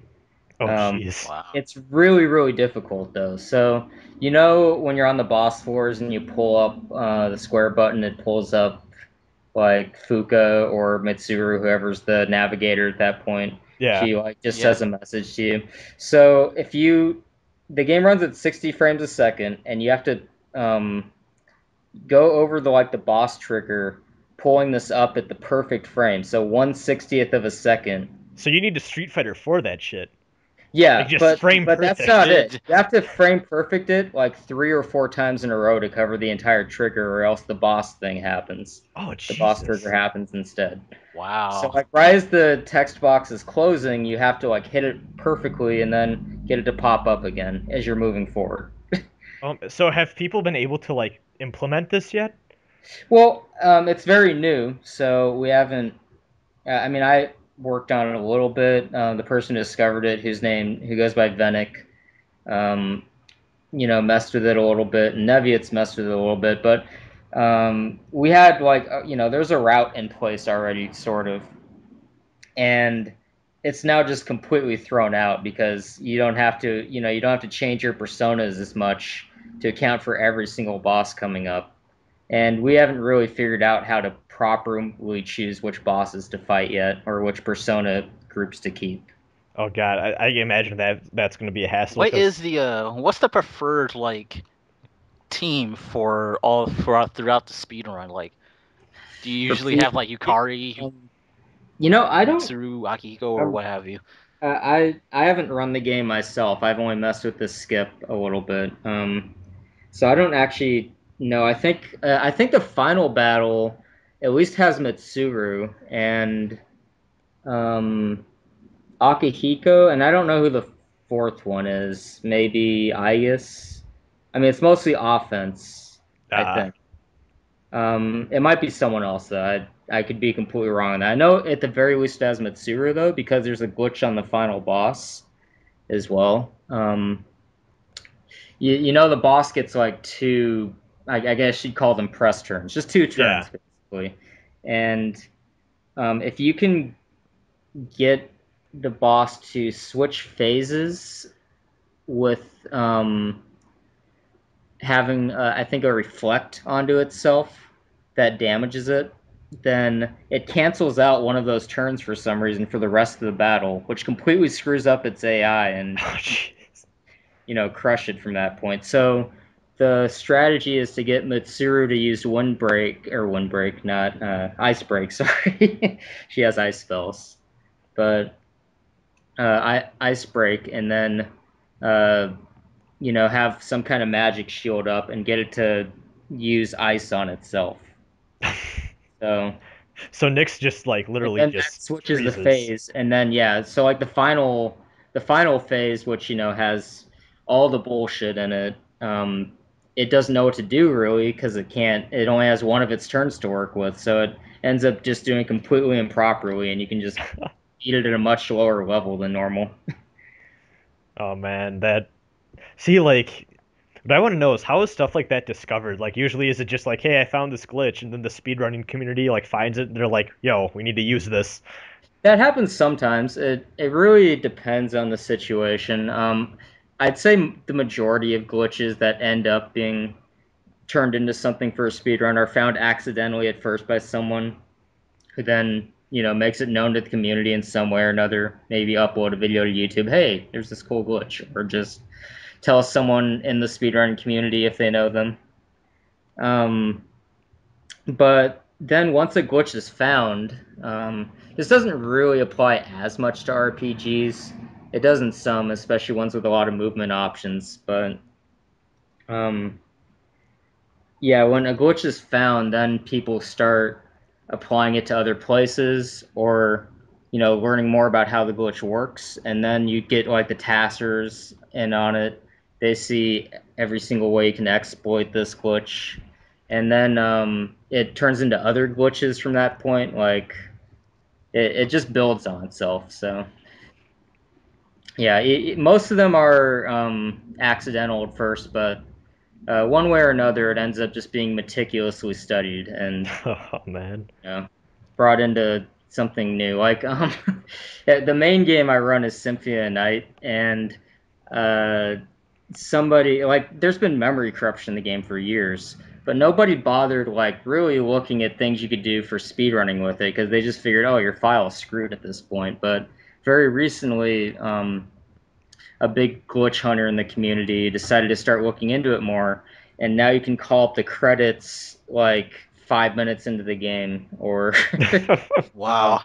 S2: Oh,
S4: Um,
S2: jeez.
S3: Wow.
S4: it's really, really difficult though. So when you're on the boss floors and you pull up the square button, it pulls up like Fuka or Mitsuru, whoever's the navigator at that point.
S2: Yeah.
S4: She like just
S3: Yeah.
S4: says a message to you. So the game runs at 60 frames a second, and you have to um, go over the boss trigger, pulling this up at the perfect frame. So 1/60th of a second.
S2: So you need to Street Fighter for that shit. Like
S4: Yeah,
S2: just
S4: but
S2: frame
S4: that's
S2: perfect.
S4: not it.
S3: Did
S4: You have to frame perfect it like 3 or 4 times in a row to cover the entire trigger, or else the boss thing happens.
S2: Oh,
S4: The boss trigger
S2: Jesus.
S4: happens instead. So
S3: wow.
S4: like right as the text box is closing, you have to like hit it perfectly and then get it to pop up again as you're moving forward.
S2: So have people been able to like implement this yet?
S4: Well, it's very new, so we haven't. I mean, I worked on it a little bit. The person who discovered it, who goes by Venick, um, messed with it a little bit, and Neviat's messed with it a little bit, but we had there's a route in place already, sort of, and it's now just completely thrown out because you don't have to, you don't have to change your personas as much to account for every single boss coming up. And we haven't really figured out how to properly choose which bosses to fight yet, or which persona groups to keep.
S2: Oh God, I imagine that's going to be a hassle
S3: What is
S2: because
S3: the what's the preferred like team for all throughout the speed run? Like, do you
S4: For
S3: usually
S4: P,
S3: have like Yukari,
S4: um, I don't.
S3: Mitsuru, Akihiko, or
S4: Um,
S3: what have you?
S4: I haven't run the game myself. I've only messed with the skip a little bit. So I don't actually know. I think the final battle at least has Mitsuru and um, Akihiko, and I don't know who the fourth one is. Maybe Igus. I mean, it's mostly offense, I
S2: uh,
S4: think. It might be someone else though. I could be completely wrong on that. I know at the very least it has Mitsuru though, because there's a glitch on the final boss as well. The boss gets like two. I guess you'd call them press turns, just two
S2: yeah.
S4: turns basically. And if you can get the boss to switch phases with having, I think, a reflect onto itself that damages it, then it cancels out one of those turns for some reason for the rest of the battle, which completely screws up its AI and
S2: Oh, jeez.
S4: crush it from that point. So the strategy is to get Mitsuru to use wind break, not ice break. Sorry, she has ice spells, but ice break, and then uh, have some kind of magic shield up and get it to use ice on itself. So
S2: So Nyx just like
S4: and
S2: literally
S4: then that
S2: just
S4: switches the
S2: freezes.
S4: phase, and then yeah, so like the final phase, which has all the bullshit in it. It doesn't know what to do really because it can't. It only has one of its turns to work with, so it ends up just doing completely improperly, and you can just beat it at a much lower level than normal.
S2: Oh man, that see like what I want to know is how is stuff like that discovered? Like usually is it just like, hey, I found this glitch and then the speedrunning community like finds it and they're like, yo, we need to use this.
S4: That happens sometimes. It really depends on the situation. I'd say the majority of glitches that end up being turned into something for a speedrun are found accidentally at first by someone who then makes it known to the community in some way or another. Maybe upload a video to YouTube. Hey, there's this cool glitch, or just tell someone in the speedrunning community if they know them. Um, but then once a glitch is found, this doesn't really apply as much to RPGs. It does in some, especially ones with a lot of movement options. But um, yeah, when a glitch is found, then people start applying it to other places, or learning more about how the glitch works, and then you get like the taskers in on it. They see every single way you can exploit this glitch, and then it turns into other glitches from that point. Like it just builds on itself. So yeah, most of them are accidental at first, but one way or another, it ends up just being meticulously studied and
S2: Oh man.
S4: brought into something new. Like the main game I run is Symphony of the Night, and uh, somebody like there's been memory corruption in the game for years, but nobody bothered like really looking at things you could do for speedrunning with it because they just figured, oh, your file's screwed at this point. But very recently, a big glitch hunter in the community decided to start looking into it more, and now you can call up the credits like 5 minutes into the game, or um,
S3: Wow.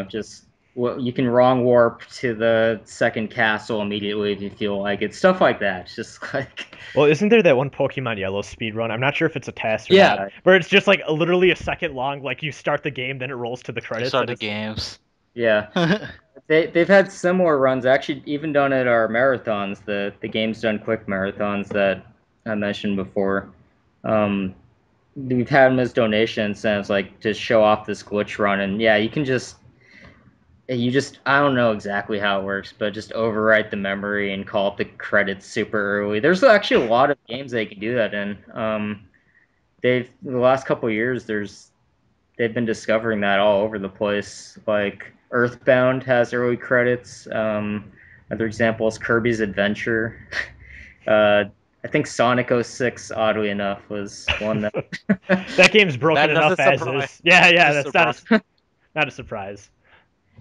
S4: just you can wrong warp to the second castle immediately if you feel like it. Stuff like that. It's just like
S2: Well, isn't there that one Pokemon Yellow speedrun? I'm not sure if it's a test or not,
S4: yeah,
S2: where it's just like literally a second long, like you start the game, then it rolls to the
S3: You
S2: credits
S3: start
S2: and
S3: the
S2: it's
S3: games.
S4: yeah. They've had similar runs, actually, even done at our marathons, the games done quick marathons that I mentioned before. Um, we've had them as donation incentives, like to show off this glitch run, and yeah, you just I don't know exactly how it works, but just overwrite the memory and call up the credits super early. There's actually a lot of games they can do that in. The last couple of years, they've been discovering that all over the place. Like Earthbound has early credits. Another example is Kirby's Adventure. I think Sonic 06, oddly enough, was one that.
S2: That game's broken
S5: That's a
S2: enough as
S5: surprise.
S2: is. Yeah,
S5: That's
S2: that's
S5: surprise.
S2: not a surprise.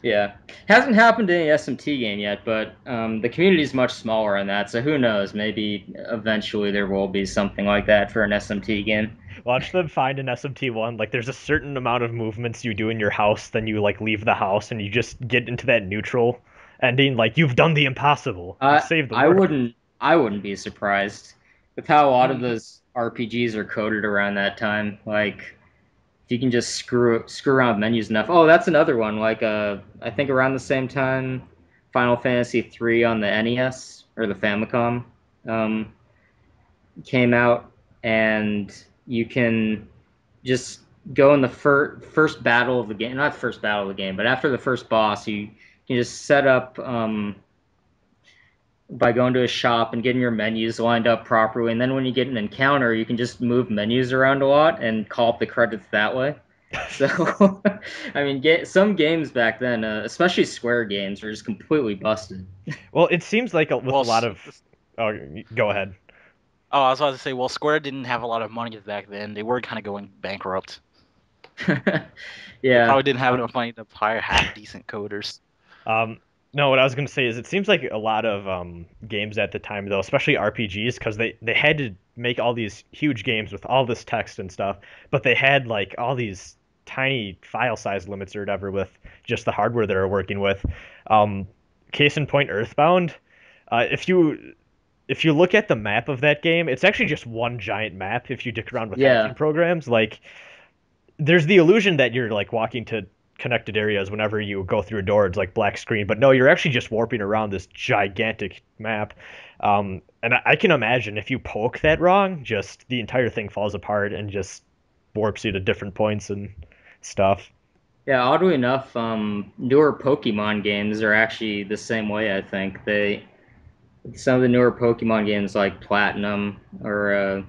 S4: Yeah, hasn't happened to any SMT game yet, but the community is much smaller on that, so who knows? Maybe eventually there will be something like that for an SMT game.
S2: Watch them find an SMT1. Like, there's a certain amount of movements you do in your house, then you like leave the house and you just get into that neutral ending. Like, you've done the impossible. You saved the
S4: I
S2: world.
S4: wouldn't be surprised with how a lot of
S5: Hmm.
S4: those RPGs are coded around that time. Like, if you can just screw around with menus enough. Oh, that's another one. Like, I think around the same time, Final Fantasy 3 on the NES or the Famicom um, came out, and you can just go in the first battle of the game. Not first battle of the game, but after the first boss, you can just set up by going to a shop and getting your menus lined up properly. And then when you get an encounter, you can just move menus around a lot and call up the credits that way. So, I mean, some games back then, especially Square games, were just completely busted.
S2: Well, it seems like with
S5: Well,
S2: a lot of. Oh, go ahead.
S5: oh, I was about to say, well, Square didn't have a lot of money back then. They were kind of going bankrupt. They
S4: Yeah.
S5: probably didn't have enough money to hire half decent coders.
S2: No, what I was going to say is it seems like a lot of games at the time, though, especially RPGs, because they had to make all these huge games with all this text and stuff, but they had like all these tiny file size limits or whatever with just the hardware they were working with. Um, Case in point, Earthbound. If you look at the map of that game, it's actually just one giant map. If you dick around with hacking
S4: Yeah.
S2: programs, like there's the illusion that you're like walking to connected areas whenever you go through a door. It's like black screen, but no, you're actually just warping around this gigantic map. And I can imagine if you poke that wrong, just the entire thing falls apart and just warps you to different points and stuff.
S4: Yeah, oddly enough, newer Pokemon games are actually the same way, I think. Some of the newer Pokemon games like Platinum or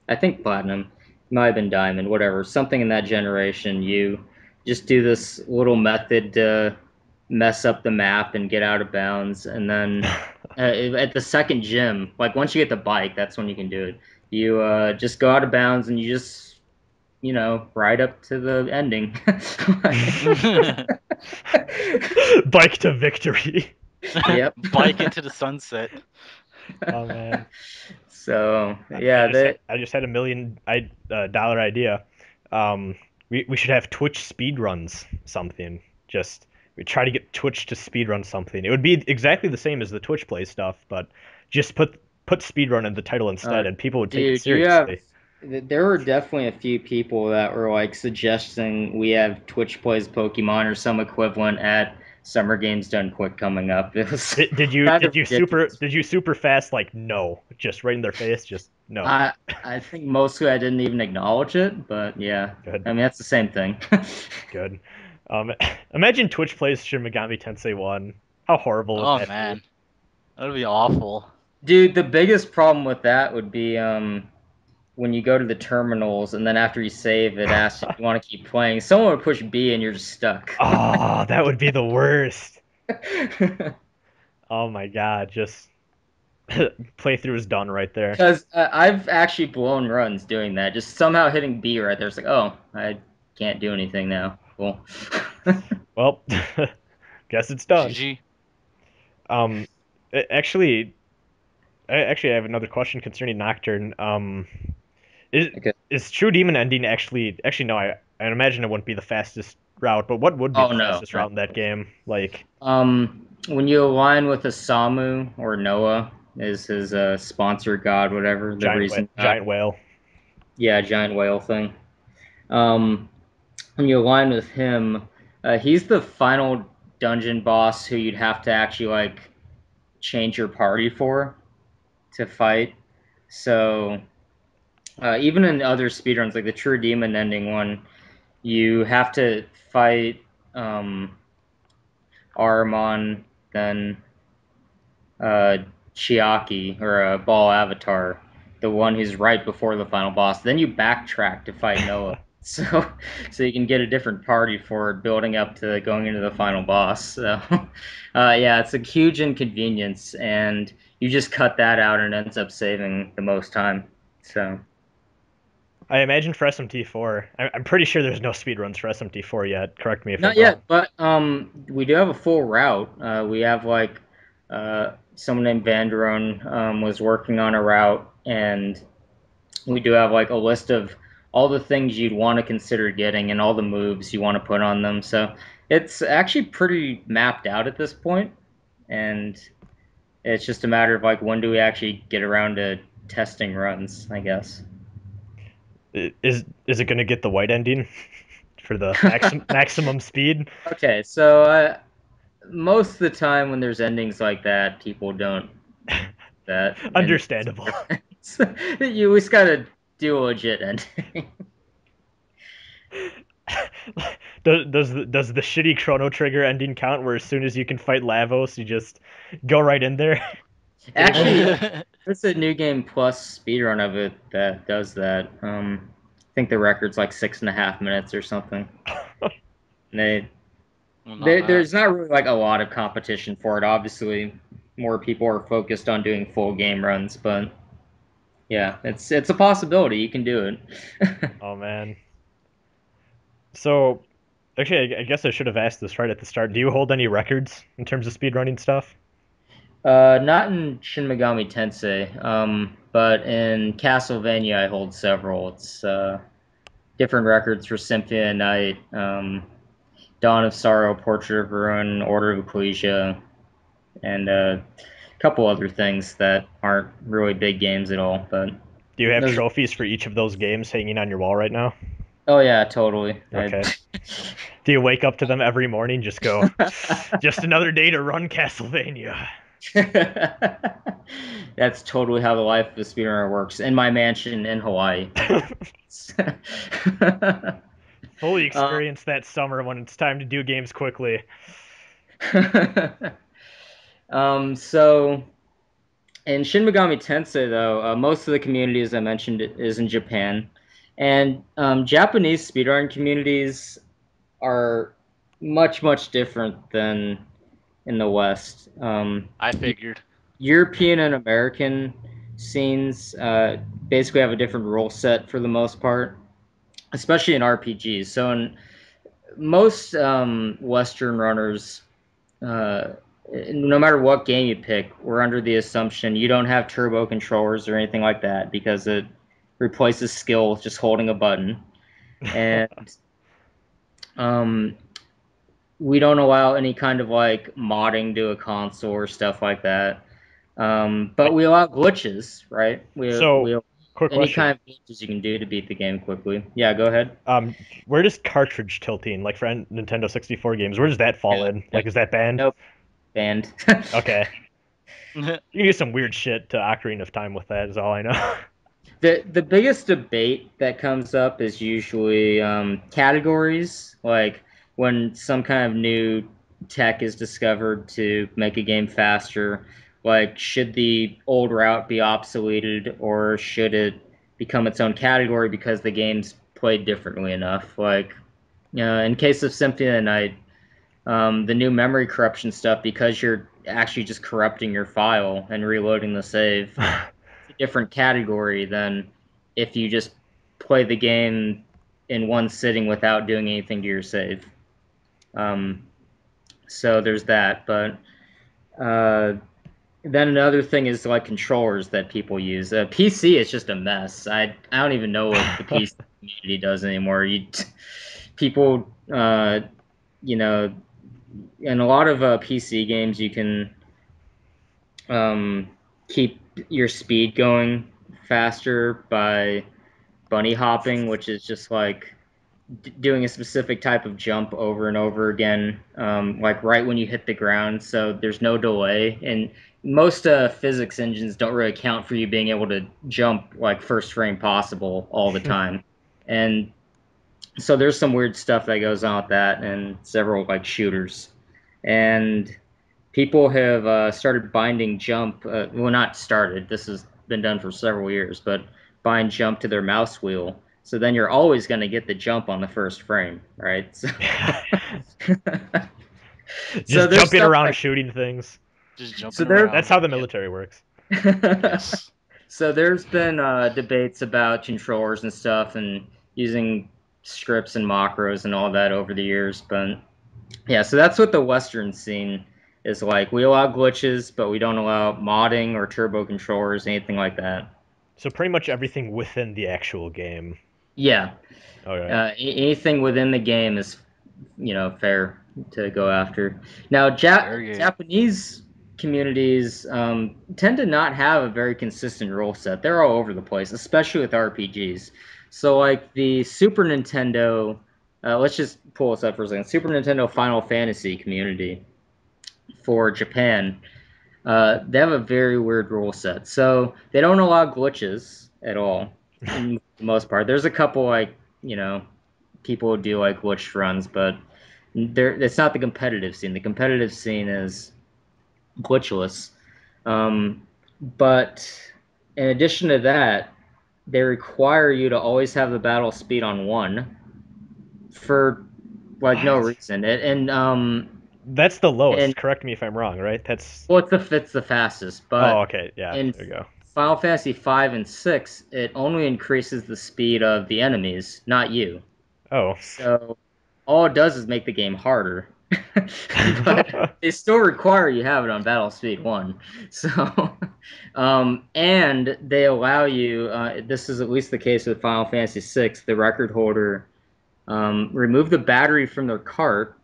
S4: I think Platinum, might have been Diamond, whatever, something in that generation. You just do this little method to mess up the map and get out of bounds, and then at the second gym, like once you get the bike, that's when you can do it. You just go out of bounds and you just ride up to the ending.
S2: Bike to victory.
S4: Yep.
S5: Bike into the sunset.
S2: Oh man.
S4: So yeah,
S2: I just had $1 million idea. We should have Twitch speedruns something. Just we try to get Twitch to speedrun something. It would be exactly the same as the Twitch play stuff, but just put speedrun in the title instead, and people would take it
S4: dude,
S2: seriously.
S4: there were definitely a few people that were like suggesting we have Twitch plays Pokemon or some equivalent at Summer Games Done Quick coming up. It was
S2: Did you
S4: kind of ridiculous.
S2: did you super fast like no, just right in their face, just no.
S4: I think mostly I didn't even acknowledge it, but yeah,
S2: Good.
S4: I mean that's the same thing.
S2: Good. Imagine Twitch plays Shin Megami Tensei 1. How horrible would
S5: Oh
S2: that
S5: man,
S2: be?
S5: that would be awful.
S4: Dude, the biggest problem with that would be when you go to the terminals and then after you save, it asks if you want to keep playing. Someone would push B and you're just stuck.
S2: Oh, that would be the worst. Oh my god, just playthrough is done right there.
S4: Because I've actually blown runs doing that. Just somehow hitting B right there. It's like, oh, I can't do anything now. Cool.
S2: Well, guess it's done.
S5: GG.
S2: Um, actually, I have another question concerning Nocturne. Is
S4: Okay.
S2: is True Demon ending actually no, I imagine it wouldn't be the fastest route, but what would be
S4: Oh
S2: the
S4: no.
S2: fastest route in that game? Like,
S4: When you align with a Samu or Noah is his sponsor god, whatever the reason.
S2: giant whale.
S4: Yeah, giant whale thing. Um, when you align with him, he's the final dungeon boss who you'd have to actually like change your party for to fight. So even in other speedruns, like the True Demon ending one, you have to fight Aramon, then uh, Chiaki, or Ball Avatar, the one who's right before the final boss. Then you backtrack to fight Noah. so so you can get a different party for building up to going into the final boss. So yeah, it's a huge inconvenience, and you just cut that out, and it ends up saving the most time. So
S2: I imagine for SMT4, I'm pretty sure there's no speedruns for SMT4 yet. Correct me if
S4: not
S2: I'm wrong.
S4: yet, but we do have a full route. We have like someone named Vanderon was working on a route, and we do have like a list of all the things you'd want to consider getting and all the moves you want to put on them. So it's actually pretty mapped out at this point, and it's just a matter of like when do we actually get around to testing runs, I guess.
S2: Is it going to get the white ending for the maximum speed?
S4: Okay, so most of the time when there's endings like that, people don't that. And
S2: Understandable.
S4: you always gotta do a legit ending.
S2: Does the shitty Chrono Trigger ending count where as soon as you can fight Lavos, you just go right in there?
S4: Actually, there's a new game plus speedrun of it that does that. I think the record's like 6.5 minutes or something. And there's not really like a lot of competition for it. Obviously, more people are focused on doing full game runs, but yeah, it's a possibility. You can do it.
S2: Oh man. So, actually, I guess I should have asked this right at the start. Do you hold any records in terms of speedrunning stuff?
S4: Not in Shin Megami Tensei, but in Castlevania I hold several. It's different records for Symphony of the Night, Dawn of Sorrow, Portrait of Ruin, Order of Ecclesia, and a couple other things that aren't really big games at all. But
S2: Do you have
S4: those,
S2: trophies for each of those games hanging on your wall right now?
S4: oh yeah, totally.
S2: Okay. Do you wake up to them every morning, just go, just another day to run Castlevania?
S4: That's totally how the life of a speedrunner works in my mansion in Hawaii.
S2: Fully
S4: Um,
S2: experience that summer when it's time to do games quickly.
S4: so in Shin Megami Tensei, though, most of the community, as I mentioned, is in Japan, and Japanese speedrun communities are much different than in the West.
S5: I figured.
S4: European and American scenes basically have a different rule set for the most part, especially in RPGs. So in most Western runners, uh, no matter what game you pick, we're under the assumption you don't have turbo controllers or anything like that because it replaces skill with just holding a button. And um, we don't allow any kind of like modding to a console or stuff like that. But we allow glitches, right? We
S2: So,
S4: allow
S2: quick
S4: any
S2: question.
S4: kind of glitches you can do to beat the game quickly. Yeah, go ahead.
S2: Um, where does cartridge tilting, like for Nintendo 64 games, where does that fall
S4: Yeah.
S2: in? Like, is that banned?
S4: Nope. Banned.
S2: Okay. You can do some weird shit to Ocarina of Time with that, is all I know.
S4: The biggest debate that comes up is usually categories, like when some kind of new tech is discovered to make a game faster, like should the old route be obsoleted or should it become its own category because the game's played differently enough? Like in case of Symphony of the Night, the new memory corruption stuff, because you're actually just corrupting your file and reloading the save, a different category than if you just play the game in one sitting without doing anything to your save. Um, so there's that, but uh, then another thing is like controllers that people use. PC is just a mess. I don't even know what the PC community does anymore. People, you know, in a lot of PC games, you can um, keep your speed going faster by bunny hopping, which is just like doing a specific type of jump over and over again, like right when you hit the ground. So there's no delay, and most physics engines don't really account for you being able to jump like first frame possible all the time. And so there's some weird stuff that goes on with that, and several like shooters, and people have started binding jump. Well, not started. This has been done for several years, but bind jump to their mouse wheel So then you're always going to get the jump on the first frame, right? So,
S2: Just
S4: there's
S2: jumping
S4: stuff
S2: around
S4: like
S2: shooting things.
S5: Just
S4: so
S5: jumping
S4: there.
S5: around.
S2: That's how the
S5: Yep.
S2: military works.
S5: Yes.
S4: So there's been debates about controllers and stuff and using scripts and macros and all that over the years, but yeah, so that's what the Western scene is like. We allow glitches, but we don't allow modding or turbo controllers, anything like that.
S2: So pretty much everything within the actual game.
S4: Yeah,
S2: Okay.
S4: anything within the game is, fair to go after. Now,
S5: Very good.
S4: Japanese communities tend to not have a very consistent rule set. They're all over the place, especially with RPGs. So, like the Super Nintendo, let's just pull this up for a second. Super Nintendo Final Fantasy community for Japan, they have a very weird rule set. So they don't allow glitches at all, in the most part. There's a couple like people who do like glitch runs, but it's not the competitive scene. The competitive scene is glitchless. But in addition to that, they require you to always have the battle speed on 1 for like no
S2: What?
S4: reason.
S2: That's the lowest.
S4: And
S2: Correct me if I'm wrong, right? That's.
S4: well, it's the fastest,
S2: Oh,
S4: but
S2: okay. Yeah,
S4: in
S2: there you go.
S4: Final Fantasy 5 and 6, it only increases the speed of the enemies, not you.
S2: Oh.
S4: So all it does is make the game harder. But they still require you have it on battle speed 1. So, and they allow you. This is at least the case with Final Fantasy 6. The record holder remove the battery from their cart,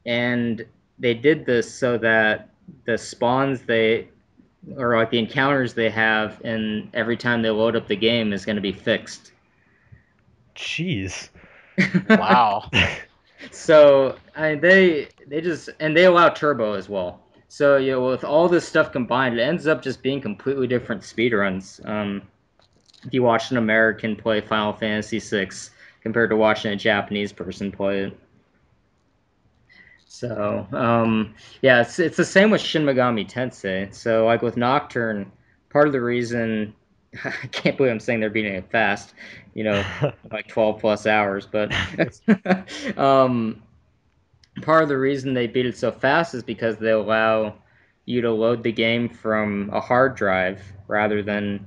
S4: and they did this so that the spawns or like the encounters they have, and every time they load up the game is going to be fixed.
S2: Jeez.
S5: Wow.
S4: So they just and they allow turbo as well. So with all this stuff combined, it ends up just being completely different speedruns. If you watch an American play Final Fantasy VI compared to watching a Japanese person play it. So yeah, it's the same with Shin Megami Tensei. So like with Nocturne, part of the reason I can't believe I'm saying they're beating it fast, like 12 plus hours, but um, part of the reason they beat it so fast is because they allow you to load the game from a hard drive rather than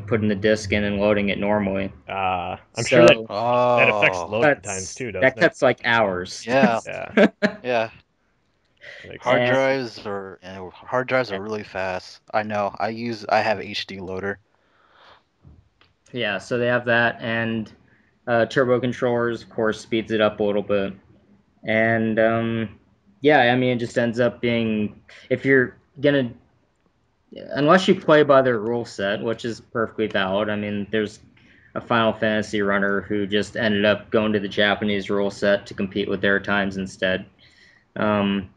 S4: putting the disc in and loading it normally.
S2: I'm sure that
S4: So
S2: that affects
S5: Oh.
S2: loading times too,
S4: that
S2: doesn't it?
S4: cuts like hours.
S5: Yeah.
S2: Yeah,
S5: Yeah.
S2: makes
S5: Hard
S2: sense.
S4: And
S5: drives are really fast. I know. I have HD loader.
S4: yeah, so they have that, and turbo controllers, of course, speeds it up a little bit. And yeah, I mean, it just ends up being if you're gonna, unless you play by their rule set, which is perfectly valid. I mean, there's a Final Fantasy runner who just ended up going to the Japanese rule set to compete with their times instead. Um,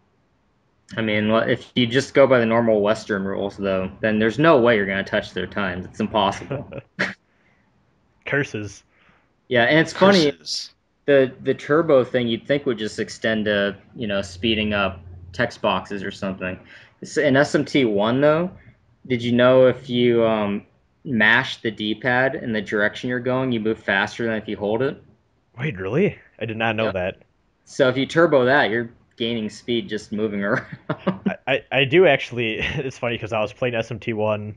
S4: I mean, if you just go by the normal Western rules, though, then there's no way you're going to touch their times. It's impossible.
S2: Curses.
S4: Yeah, and it's funny,
S5: Curses.
S4: the turbo thing you'd think would just extend to, speeding up text boxes or something. In SMT1, though, did you know if you mash the D-pad in the direction you're going, you move faster than if you hold it?
S2: Wait, really? I did not know
S4: Yep.
S2: that.
S4: So if you turbo that, you're gaining speed just moving around.
S2: I do actually. It's funny because I was playing SMT1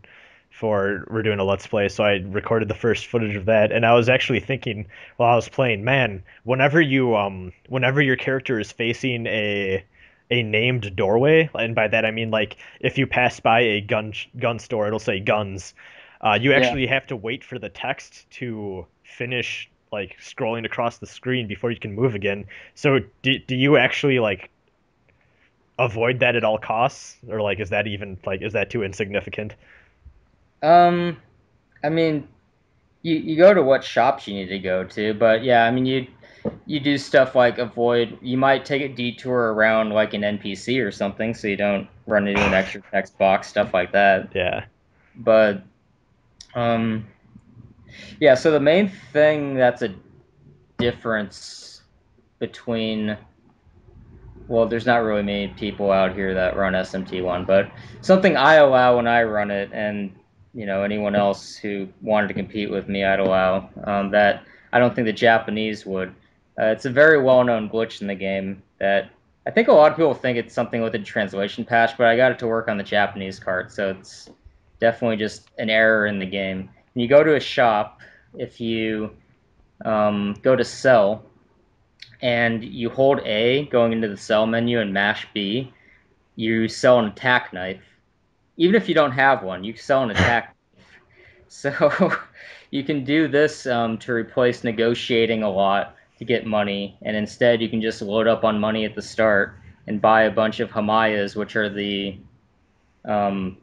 S2: we're doing a Let's Play, so I recorded the first footage of that, and I was actually thinking while I was playing, man, whenever your character is facing a named doorway, and by that I mean like if you pass by a gun store, it'll say guns. You
S4: Yeah.
S2: actually have to wait for the text to finish like scrolling across the screen before you can move again. So do you actually like avoid that at all costs, or like is that too insignificant?
S4: Um, I mean, you go to what shops you need to go to, but yeah, I mean you do stuff like avoid. You might take a detour around like an NPC or something, so you don't run into an extra text box, stuff like that.
S2: Yeah.
S4: But um, yeah. So the main thing that's a difference between, well, there's not really many people out here that run SMT1, but something I allow when I run it, and anyone else who wanted to compete with me, I'd allow that I don't think the Japanese would. It's a very well-known glitch in the game that I think a lot of people think it's something with a translation patch, but I got it to work on the Japanese cart, so it's definitely just an error in the game. When you go to a shop, if you go to sell and you hold A going into the sell menu and mash B, you sell an attack knife. Even if you don't have one, you sell an attack knife. So you can do this to replace negotiating a lot to get money, and instead you can just load up on money at the start and buy a bunch of Hamayas, which are um,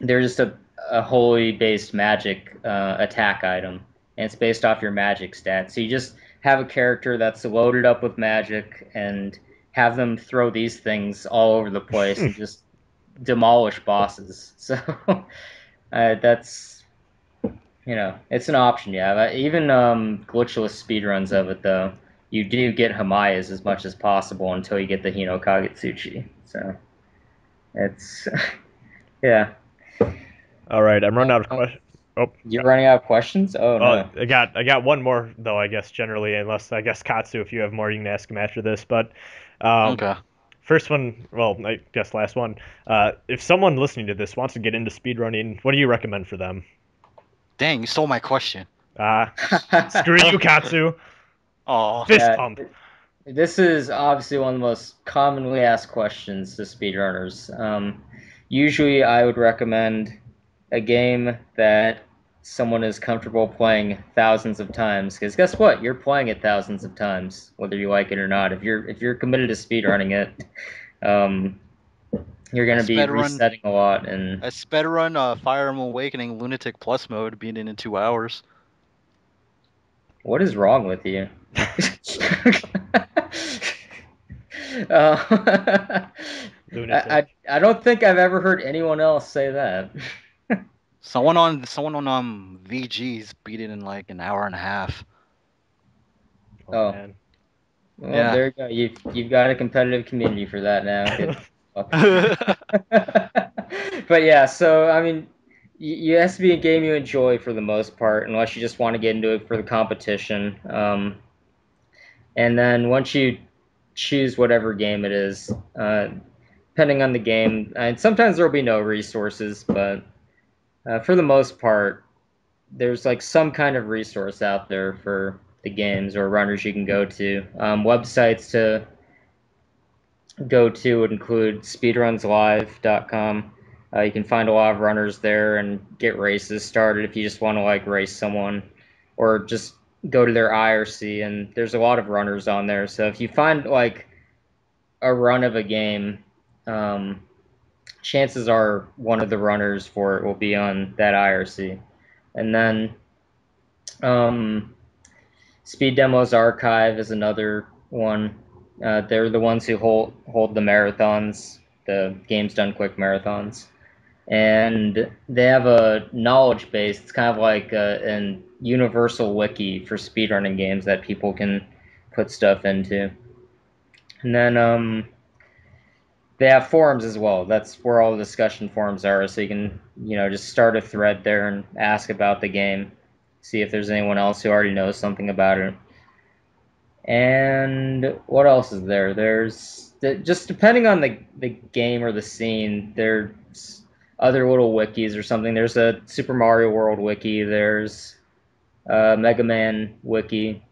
S4: they're just a holy based magic attack item, and it's based off your magic stats. So you just have a character that's loaded up with magic and have them throw these things all over the place and just demolish bosses. So that's it's an option. Yeah, even glitchless speedruns of it though. You do get Hamayas as much as possible until you get the Hino Kagetsuchi. So it's yeah.
S2: All right, I'm running out of questions. Oh,
S4: You're running out of questions? Oh no.
S2: I got one more though. I guess generally, unless I guess Katsu, if you have more, you can ask him after this. But
S5: Okay.
S2: first one, well, I guess last one. If someone listening to this wants to get into speedrunning, what do you recommend for them?
S5: Dang, you stole my question.
S2: Screw you, Katsu.
S5: Oh,
S2: Fist
S4: Yeah,
S2: pump.
S4: this is obviously one of the most commonly asked questions to speedrunners. Usually, I would recommend a game that someone is comfortable playing thousands of times. Because guess what? You're playing it thousands of times, whether you like it or not. If you're committed to speedrunning it, um, you're gonna be
S5: Speedrun.
S4: resetting a lot. And
S5: A speedrun Fire Emblem Awakening Lunatic Plus mode beating it in 2 hours.
S4: what is wrong with you? Uh,
S2: Lunatic.
S4: I don't think I've ever heard anyone else say that.
S5: Someone on VG's beat it in like an hour and a half.
S2: Oh
S4: Oh,
S2: man.
S4: well,
S5: Yeah.
S4: there you go. You've got a competitive community for that now. Good luck. But yeah, so I mean, it has to be a game you enjoy for the most part, unless you just want to get into it for the competition. And then once you choose whatever game it is, depending on the game, and sometimes there will be no resources, but for the most part, there's like some kind of resource out there for the games or runners you can go to. Websites to go to would include speedrunslive.com. You can find a lot of runners there and get races started if you just want to like race someone, or just go to their IRC, and there's a lot of runners on there. So if you find like a run of a game, chances are one of the runners for it will be on that IRC. And then Speed Demos Archive is another one. They're the ones who hold the marathons, the Games Done Quick marathons, and they have a knowledge base. It's kind of like an universal wiki for speedrunning games that people can put stuff into. And then they have forums as well. That's where all the discussion forums are, so you can just start a thread there and ask about the game, see if there's anyone else who already knows something about it. And what else is there? There's just depending on the game or the scene, there's other little wikis or something. There's a Super Mario World wiki. There's a Mega Man wiki.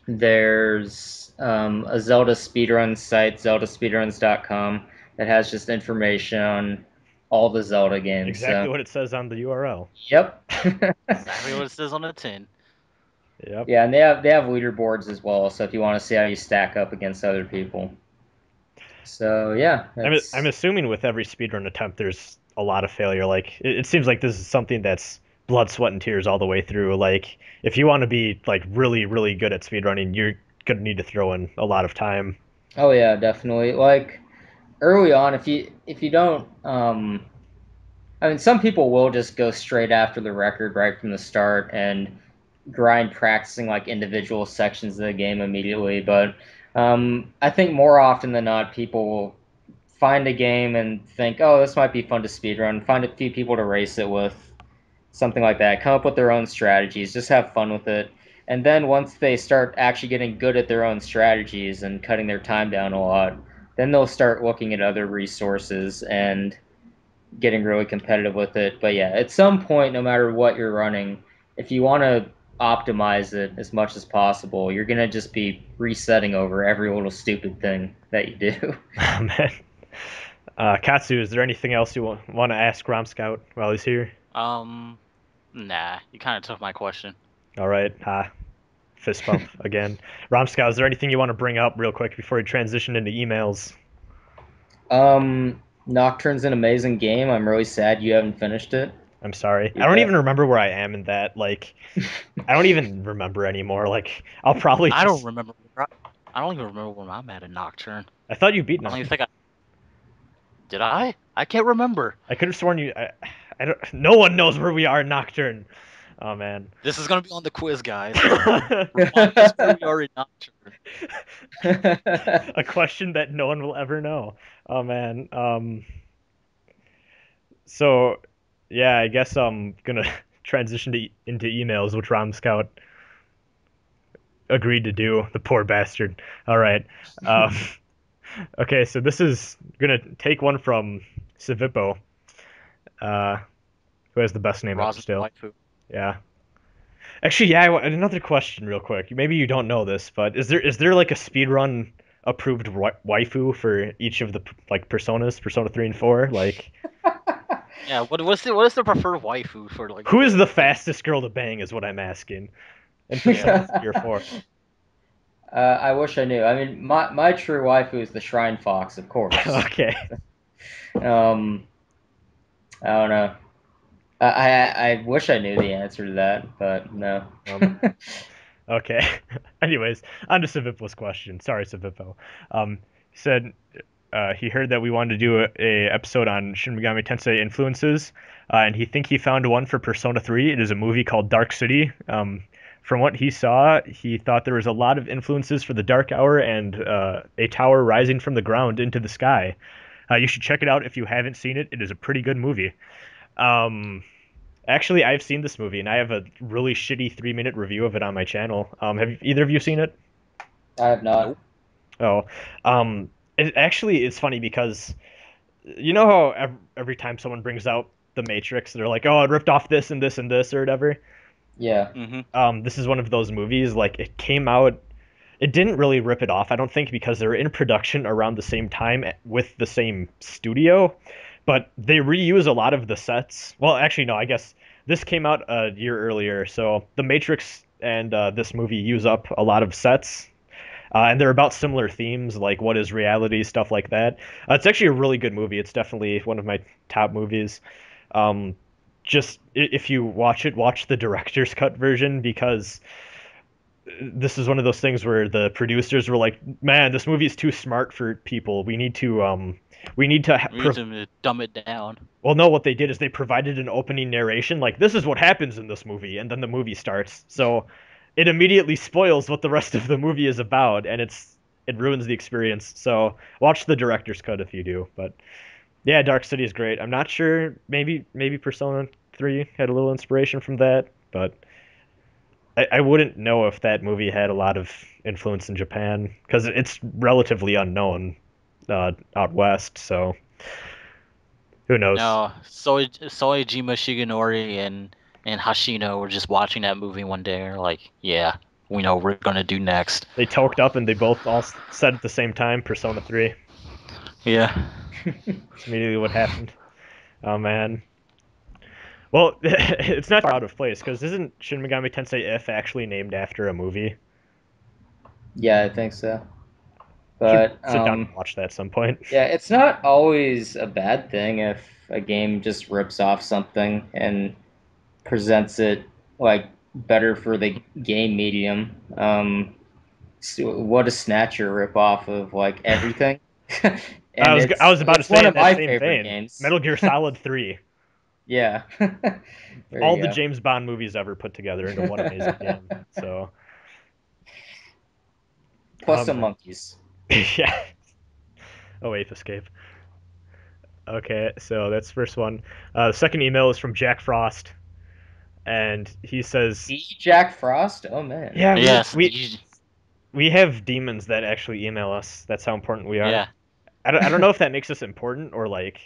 S4: There's a Zelda speedrun site, zeldaspeedruns.com, that has just information on all the Zelda games.
S2: Exactly
S4: So,
S2: what it says on the URL.
S4: yep.
S5: Exactly what it says on the tin.
S2: Yep.
S4: Yeah, and they have leaderboards as well. So if you want to see how you stack up against other people. So yeah,
S2: I'm assuming with every speedrun attempt, there's a lot of failure. Like it seems like this is something that's blood, sweat, and tears all the way through. Like if you want to be like really, really good at speedrunning, you're gonna need to throw in a lot of time.
S4: oh yeah, definitely. Like early on, if you don't, I mean, some people will just go straight after the record right from the start and grind practicing like individual sections of the game immediately. But I think more often than not, people will find a game and think, oh, this might be fun to speedrun. Find a few people to race it with, something like that. Come up with their own strategies. Just have fun with it. And then once they start actually getting good at their own strategies and cutting their time down a lot, then they'll start looking at other resources and getting really competitive with it. But yeah, at some point, no matter what you're running, if you want to optimize it as much as possible, you're gonna just be resetting over every little stupid thing that you do.
S2: Oh, man. Katsu, is there anything else you want to ask Romscout while he's here?
S5: Nah, you kind of took my question.
S2: All right. Fist bump again. Romscout, is there anything you want to bring up real quick before we transition into emails?
S4: Nocturne's an amazing game. I'm really sad you haven't finished it.
S2: I'm sorry.
S4: Yeah.
S2: I don't even remember where I am in that. Like, I don't even remember anymore. Like, I'll probably
S5: I
S2: just...
S5: don't remember. I don't even remember where I'm at in Nocturne.
S2: I thought you beat
S5: I don't even
S2: Nocturne.
S5: think did I? I can't remember.
S2: I could have sworn you... I don't... No one knows where we are in Nocturne. Oh, man.
S5: This is gonna be on the quiz, guys. Guess where we are in Nocturne.
S2: A question that no one will ever know. Oh, man. So, yeah, I guess I'm gonna transition into emails, which Romscout agreed to do. The poor bastard. All right. Okay, so this is gonna take one from Civipo, who has the best name up
S5: Rasen
S2: still.
S5: waifu.
S2: Yeah. Actually, yeah. Another question, real quick. Maybe you don't know this, but is there like a speedrun approved waifu for each of the like personas, Persona 3 and 4? Like,
S5: Yeah. What is the preferred waifu for like?
S2: who is the fastest girl to bang? Is what I'm asking. In Persona 3 or 4.
S4: I wish I knew. I mean, my true waifu is the Shrine Fox, of course.
S2: Okay.
S4: I don't know. I wish I knew the answer to that, but no.
S2: Okay. Anyways, on to Civipo's question. Sorry, Civipo. He said he heard that we wanted to do a episode on Shin Megami Tensei influences, and he found one for Persona 3. It is a movie called Dark City. From what he saw, he thought there was a lot of influences for the Dark Hour and a tower rising from the ground into the sky. You should check it out if you haven't seen it. It is a pretty good movie. Actually, I've seen this movie, and I have a really shitty 3-minute review of it on my channel. Have either of you seen it?
S4: I have not.
S5: Nope.
S2: Oh, it's funny because you know how every time someone brings out The Matrix, they're like, "Oh, it ripped off this and this and this" or whatever.
S4: Yeah.
S2: This is one of those movies. Like, it came out. It didn't really rip it off, I don't think, because they were in production around the same time with the same studio. But they reuse a lot of the sets. Well, actually, no, I guess this came out a year earlier. So The Matrix and this movie use up a lot of sets. And they're about similar themes, like what is reality, stuff like that. It's actually a really good movie. It's definitely one of my top movies. Just if you watch it, watch the director's cut version, because this is one of those things where the producers were like, "Man, this movie is too smart for people. We need to we need to
S5: dumb it down.
S2: Well, no, what they did is they provided an opening narration, like, this is what happens in this movie, and then the movie starts. So it immediately spoils what the rest of the movie is about, and it ruins the experience. So watch the director's cut if you do. But yeah, Dark City is great. I'm not sure, maybe Persona 3 had a little inspiration from that, but I wouldn't know if that movie had a lot of influence in Japan, because it's relatively unknown out west, so who knows?
S5: No, Soejima Shigenori and Hashino were just watching that movie one day. And like, yeah, we know what we're gonna do next.
S2: They toked up and they both all said at the same time, Persona 3.
S5: Yeah.
S2: That's immediately what happened. Oh, man. Well, it's not far out of place, because isn't Shin Megami Tensei If actually named after a movie?
S4: Yeah, I think so.
S2: You should
S4: But
S2: sit down and watch that at some point.
S4: yeah, it's not always a bad thing if a game just rips off something and presents it like better for the game medium. So what a Snatcher rip off of like everything. And
S2: I was about to
S4: it's
S2: say
S4: one
S2: in
S4: of
S2: that
S4: my
S2: same
S4: favorite
S2: vein,
S4: games.
S2: Metal Gear Solid 3.
S4: Yeah. There
S2: All
S4: you
S2: the
S4: go.
S2: James Bond movies ever put together into one amazing game. So,
S4: Plus some
S2: man.
S4: monkeys.
S2: Yeah. Oh, Ape Escape. Okay, so that's the first one. The second email is from Jack Frost. and he says,
S4: Jack Frost? Oh man.
S2: "Yeah,
S5: Yes.
S2: we have demons that actually email us. That's how important we are.
S5: Yeah.
S2: I don't know if that makes us important or like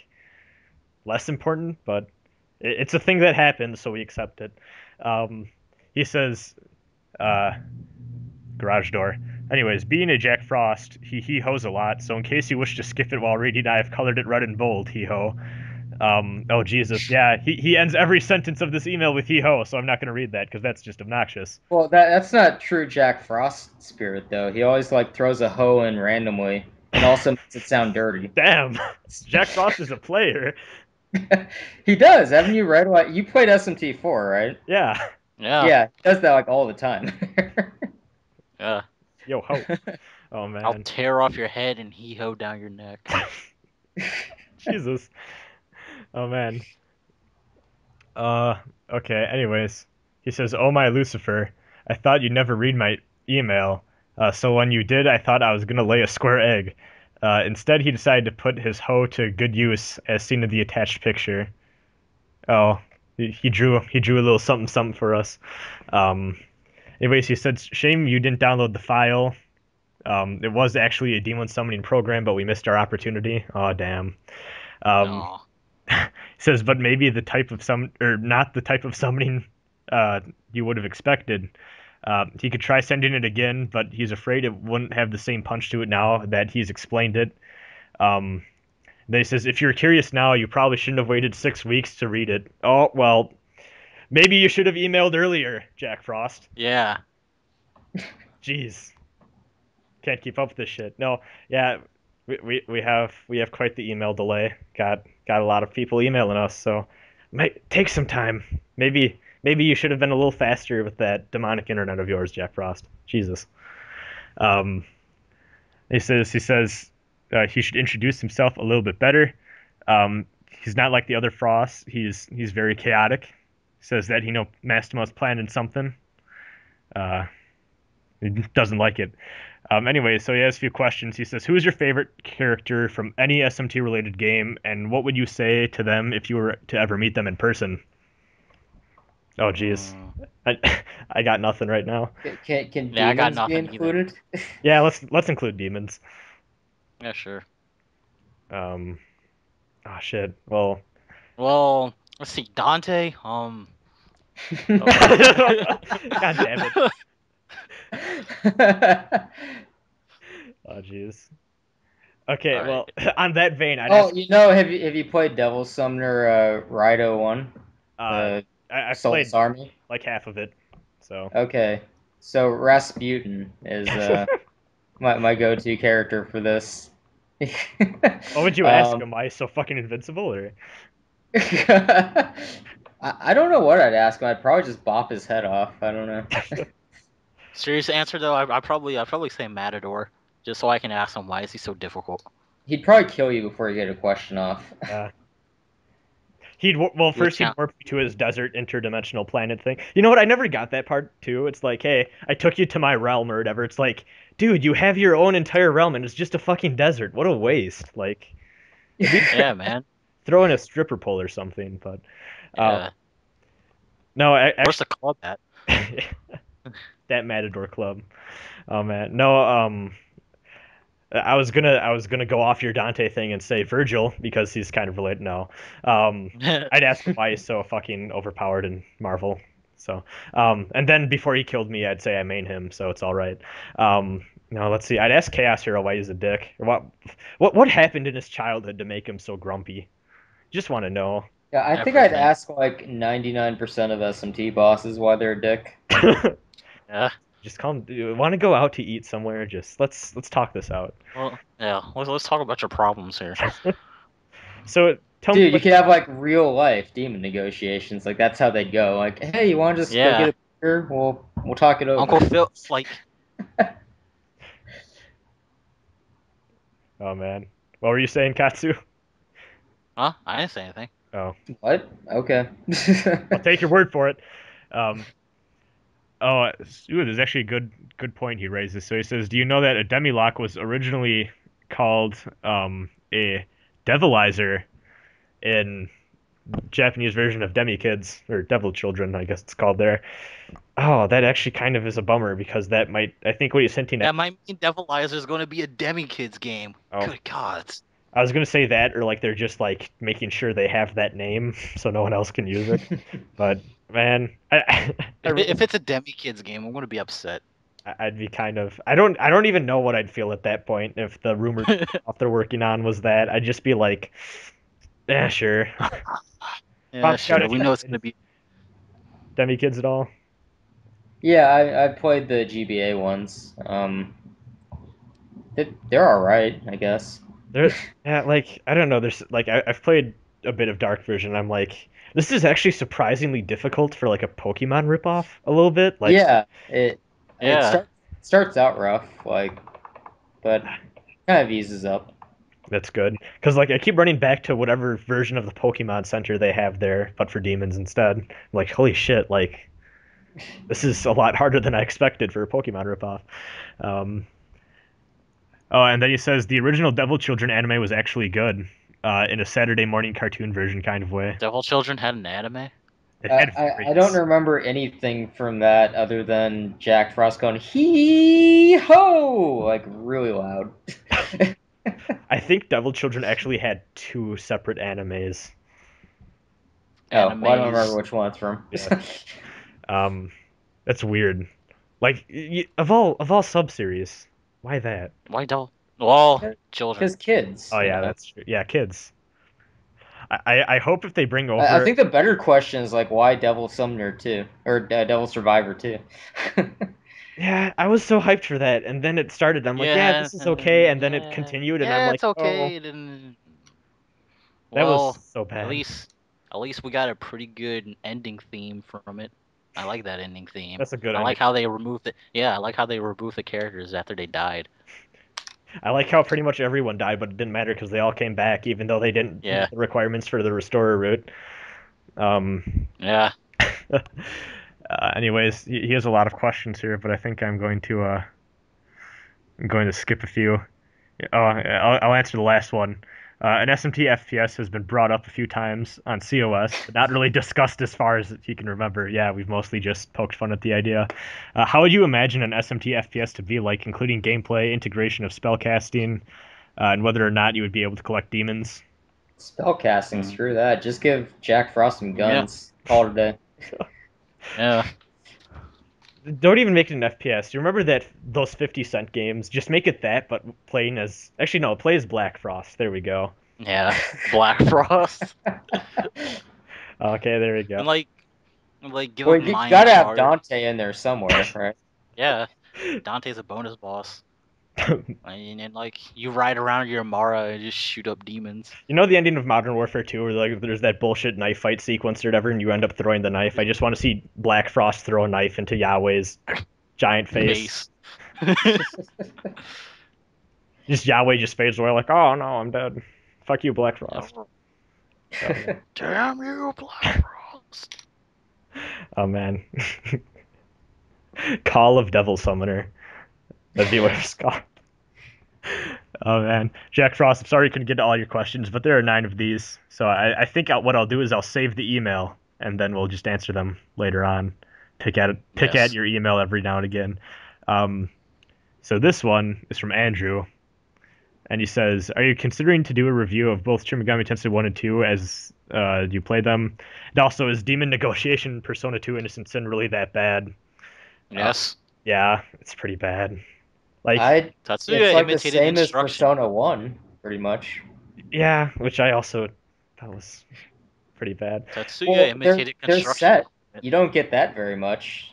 S2: less important, but it's a thing that happens, so we accept it." Um, he says, uh, "Garage door." Anyways, being a Jack Frost, he hoes a lot. So in case you wish to skip it while reading, I have colored it red and bold. He ho. Oh Jesus, yeah. He ends every sentence of this email with he ho, so I'm not gonna read that because that's just obnoxious.
S4: Well, that's not true Jack Frost spirit though. He always like throws a hoe in randomly and also makes it sound dirty.
S2: Damn, Jack Frost is a player.
S4: He does. Haven't you read what you played SMT4, right?
S2: Yeah.
S5: Yeah.
S4: Yeah, he does that like all the time.
S5: Yeah.
S2: Yo ho. Oh
S5: I'll
S2: man.
S5: tear off your head and hee ho down your neck.
S2: Jesus. Oh man. Uh. Okay. Anyways, he says, "Oh my Lucifer, I thought you'd never read my email. So when you did, I thought I was gonna lay a square egg. Instead, he decided to put his hoe to good use, as seen in the attached picture. Oh, he drew a little something something for us. Um. Anyways, he said, shame you didn't download the file. It was actually a demon summoning program, but we missed our opportunity. Oh damn. Um,
S5: No.
S2: says, but maybe the type of or not the type of summoning you would have expected. He could try sending it again, but he's afraid it wouldn't have the same punch to it now that he's explained it. Um, then he says, if you're curious now, you probably shouldn't have waited 6 weeks to read it. Oh well, maybe you should have emailed earlier, Jack Frost.
S5: Yeah.
S2: Jeez, can't keep up with this shit. No, yeah, we have quite the email delay. Got a lot of people emailing us, so might take some time. Maybe you should have been a little faster with that demonic internet of yours, Jack Frost. Jesus. Um, he says he should introduce himself a little bit better. He's not like the other Frosts. He's very chaotic. He says that he know Mastima's planning something. Uh, he doesn't like it. Anyway, so he has a few questions. He says, "Who is your favorite character from any SMT related game, and what would you say to them if you were to ever meet them in person?" Oh, jeez, I got nothing right now.
S4: Can
S5: Yeah, I got
S4: demons be
S5: nothing either.
S4: included?
S2: Yeah, let's include demons.
S5: Yeah, sure.
S2: Um, oh shit. Well,
S5: Well, let's see. Dante.
S2: God damn it. Oh jeez. Okay,
S5: Alright.
S2: well, on that vein, I'd
S4: Oh,
S2: ask.
S4: have you played Devil Summoner Rido 1?
S2: Uh,
S4: The
S2: I've
S4: Soulless
S2: played
S4: Army?
S2: like half of it, so.
S4: Okay. So Rasputin is my go-to character for this.
S2: What would you ask
S4: um,
S2: him? Why he's so fucking invincible, or?
S4: I don't know what I'd ask him. I'd probably just bop his head off. I don't know.
S5: Serious answer though, I'd probably say Matador, just so I can ask him why is he so difficult.
S4: He'd probably kill you before you get a question off.
S2: Yeah. Well,
S5: He would
S2: first he'd
S5: count.
S2: warp you to his desert interdimensional planet thing. You know what? I never got that part too. It's like, hey, I took you to my realm or whatever. It's like, dude, you have your own entire realm and it's just a fucking desert. What a waste. Like, at least
S5: Yeah, man.
S2: throw in a stripper pole or something. But
S5: Yeah.
S2: no,
S5: Where's
S2: actually,
S5: the club at?
S2: that Matador Club. Oh man, no. I was gonna go off your Dante thing and say Virgil because he's kind of related. No, I'd ask him why he's so fucking overpowered in Marvel. So, and then before he killed me, I'd say I main him, so it's all right. No, let's see. I'd ask Chaos Hero why he's a dick. Or what happened in his childhood to make him so grumpy? Just want to know.
S4: Yeah, I think I'd
S5: Everything.
S4: ask like 99% of SMT bosses why they're a dick.
S5: Yeah.
S2: Just calm. Want to go out to eat somewhere? Just let's talk this out.
S5: Well, yeah. Let's talk about your problems here.
S2: So tell me
S4: Dude, you
S2: what.
S4: could have like real life demon negotiations. Like that's how they'd go. Like, hey, you want to just go
S5: Yeah.
S4: get a beer? We'll talk it over.
S5: Uncle Phil, like,
S2: Oh man, what were you saying, Katsu?
S5: huh? I didn't say anything.
S2: Oh,
S4: What? Okay.
S2: I'll take your word for it. Um, oh, there's actually a good point he raises. So he says, "Do you know that a Demilock was originally called a Devilizer in Japanese version of Demi Kids or Devil Children, I guess it's called there. Oh, that actually kind of is a bummer because that might. I think what he's hinting at.
S5: That might mean Devilizer is going to be a Demi Kids game.
S2: Oh.
S5: Good God.
S2: I was gonna say that, or like they're just like making sure they have that name so no one else can use it. But man,
S5: If it's a Demi Kids game, I'm going to be upset.
S2: I'd be kind of. I don't even know what I'd feel at that point if the rumored stuff they're working on was that. I'd just be like, yeah, sure.
S5: Yeah, sure. We know it's going to be.
S2: Demi Kids at all?
S4: Yeah, I played the GBA ones. They're all right, I guess.
S2: Yeah, like I don't know. There's like I've played a bit of Dark version. I'm like, this is actually surprisingly difficult for like a Pokemon ripoff a little bit. Like,
S4: Yeah, it
S5: Yeah.
S4: starts out rough, like, but kind of eases up.
S2: that's good because like I keep running back to whatever version of the Pokemon Center they have there, but for demons instead. I'm like, holy shit! Like, this is a lot harder than I expected for a Pokemon ripoff. Um, oh, and then he says the original Devil Children anime was actually good, in a Saturday morning cartoon version kind of way.
S5: Devil Children had an anime?
S2: It had
S4: I don't remember anything from that other than Jack Frost going hee ho like really loud.
S2: I think Devil Children actually had two separate animes.
S4: Oh, well, I don't remember
S5: Animes.
S4: which one it's from.
S2: Yeah. That's weird. Like of all sub-series, why that?
S5: Why Devil? Well, children.
S4: Because kids.
S2: Oh
S4: you
S2: yeah,
S4: know.
S2: that's true. Yeah, kids. I hope if they bring
S4: I
S2: over.
S4: think the better question is like why Devil Summoner 2 or Devil Survivor 2.
S2: Yeah, I was so hyped for that, and then it started. I'm like, yeah,
S5: Yeah,
S2: this is okay, and then it continued, and I'm
S5: yeah,
S2: like,
S5: it's okay.
S2: oh,
S5: Then,
S2: that was
S5: well,
S2: so
S5: at
S2: bad.
S5: least we got a pretty good ending theme from it. I like that ending theme.
S2: That's a good
S5: I like
S2: ending.
S5: how they removed it. Yeah, I like how they removed the characters after they died.
S2: I like how pretty much everyone died, but it didn't matter because they all came back, even though they didn't
S5: Yeah.
S2: meet the requirements for the restorer route.
S5: Yeah.
S2: Anyways, he has a lot of questions here, but I think I'm going to skip a few. Oh, I'll answer the last one. An SMT FPS has been brought up a few times on COS, but not really discussed as far as he can remember. Yeah, we've mostly just poked fun at the idea. How would you imagine an SMT FPS to be like, including gameplay, integration of spellcasting, and whether or not you would be able to collect demons?
S4: Spellcasting, screw that. Just give Jack Frost some guns. Call it a day.
S5: Yeah.
S2: Don't even make it an FPS. Do you remember that those 50-cent games? Just make it that, but playing as actually no, play as Black Frost. There we go.
S5: Yeah. Black Frost.
S2: Okay, there we go.
S5: And give
S4: Well,
S5: up
S4: you
S5: mine
S4: gotta have
S5: charge.
S4: Dante in there somewhere, right?
S5: Yeah. Dante's a bonus boss. And like you ride around your Amara and just shoot up demons.
S2: You know the ending of Modern Warfare 2 where like there's that bullshit knife fight sequence or whatever, and you end up throwing the knife. I just want to see Black Frost throw a knife into Yahweh's giant face. Just Yahweh just fades away like, oh no, I'm dead. Fuck you, Black Frost.
S5: Damn you, Black Frost.
S2: Oh man. Call of Devil Summoner. That'd be what it's called. Oh man, Jack Frost. I'm sorry you couldn't get to all your questions, but there are 9 of these. So I think what I'll do is I'll save the email and then we'll just answer them later on. Pick at your email every now and again. So this one is from Andrew, and he says, "Are you considering to do a review of both Shin Megami Tensei 1 and 2 as you play them? And also, is Demon Negotiation Persona 2 Innocent Sin really that bad?"
S5: Yes.
S2: Yeah, it's pretty bad. Like,
S4: it's
S5: Tatsuya
S4: like the
S5: imitated
S4: same as
S5: instruction.
S4: Persona 1, pretty much.
S2: yeah, which I also thought was pretty bad.
S5: Tatsuya
S4: Well,
S5: imitated
S4: they're
S5: construction.
S4: set. You don't get that very much.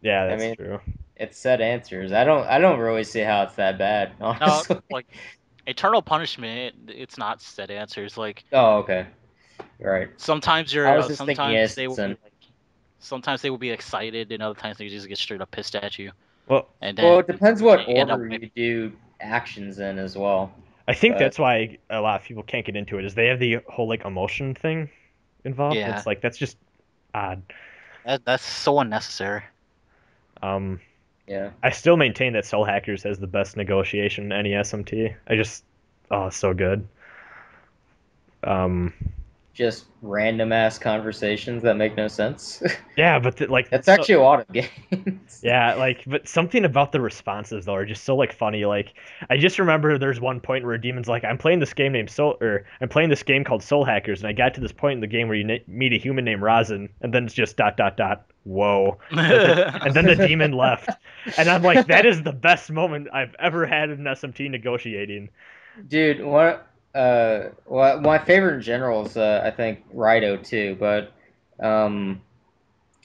S2: Yeah, that's
S4: mean,
S2: true.
S4: It's set answers. I don't really see how it's that bad,
S5: No,
S4: honestly.
S5: like Eternal Punishment, it's not set answers. Like
S4: Oh, okay. Right.
S5: sometimes
S4: I was just thinking
S5: sometimes they will be excited, and other times they just get straight up pissed at you.
S2: Well,
S5: And then
S4: Well, it depends what
S5: they end up
S4: order you do actions in as well.
S2: I think
S4: But-
S2: that's why a lot of people can't get into it. Is they have the whole like emotion thing involved.
S5: Yeah.
S2: It's like that's just odd.
S5: That's so unnecessary.
S4: Yeah.
S2: I still maintain that Soul Hackers has the best negotiation in any SMT. It's so good.
S4: just random ass conversations that make no sense.
S2: Yeah, but like
S4: That's
S2: so,
S4: actually a lot of games.
S2: yeah, like but something about the responses though are just so like funny. Like I just remember there's one point where a demon's like, I'm playing this game named Soul, or I'm playing this game called Soul Hackers, and I got to this point in the game where you meet a human named Rasen, and then it's just dot dot dot. Whoa, and then the demon left, and I'm like, that is the best moment I've ever had in SMT negotiating.
S4: Dude, well, my favorite in general is I think Rido too, but um,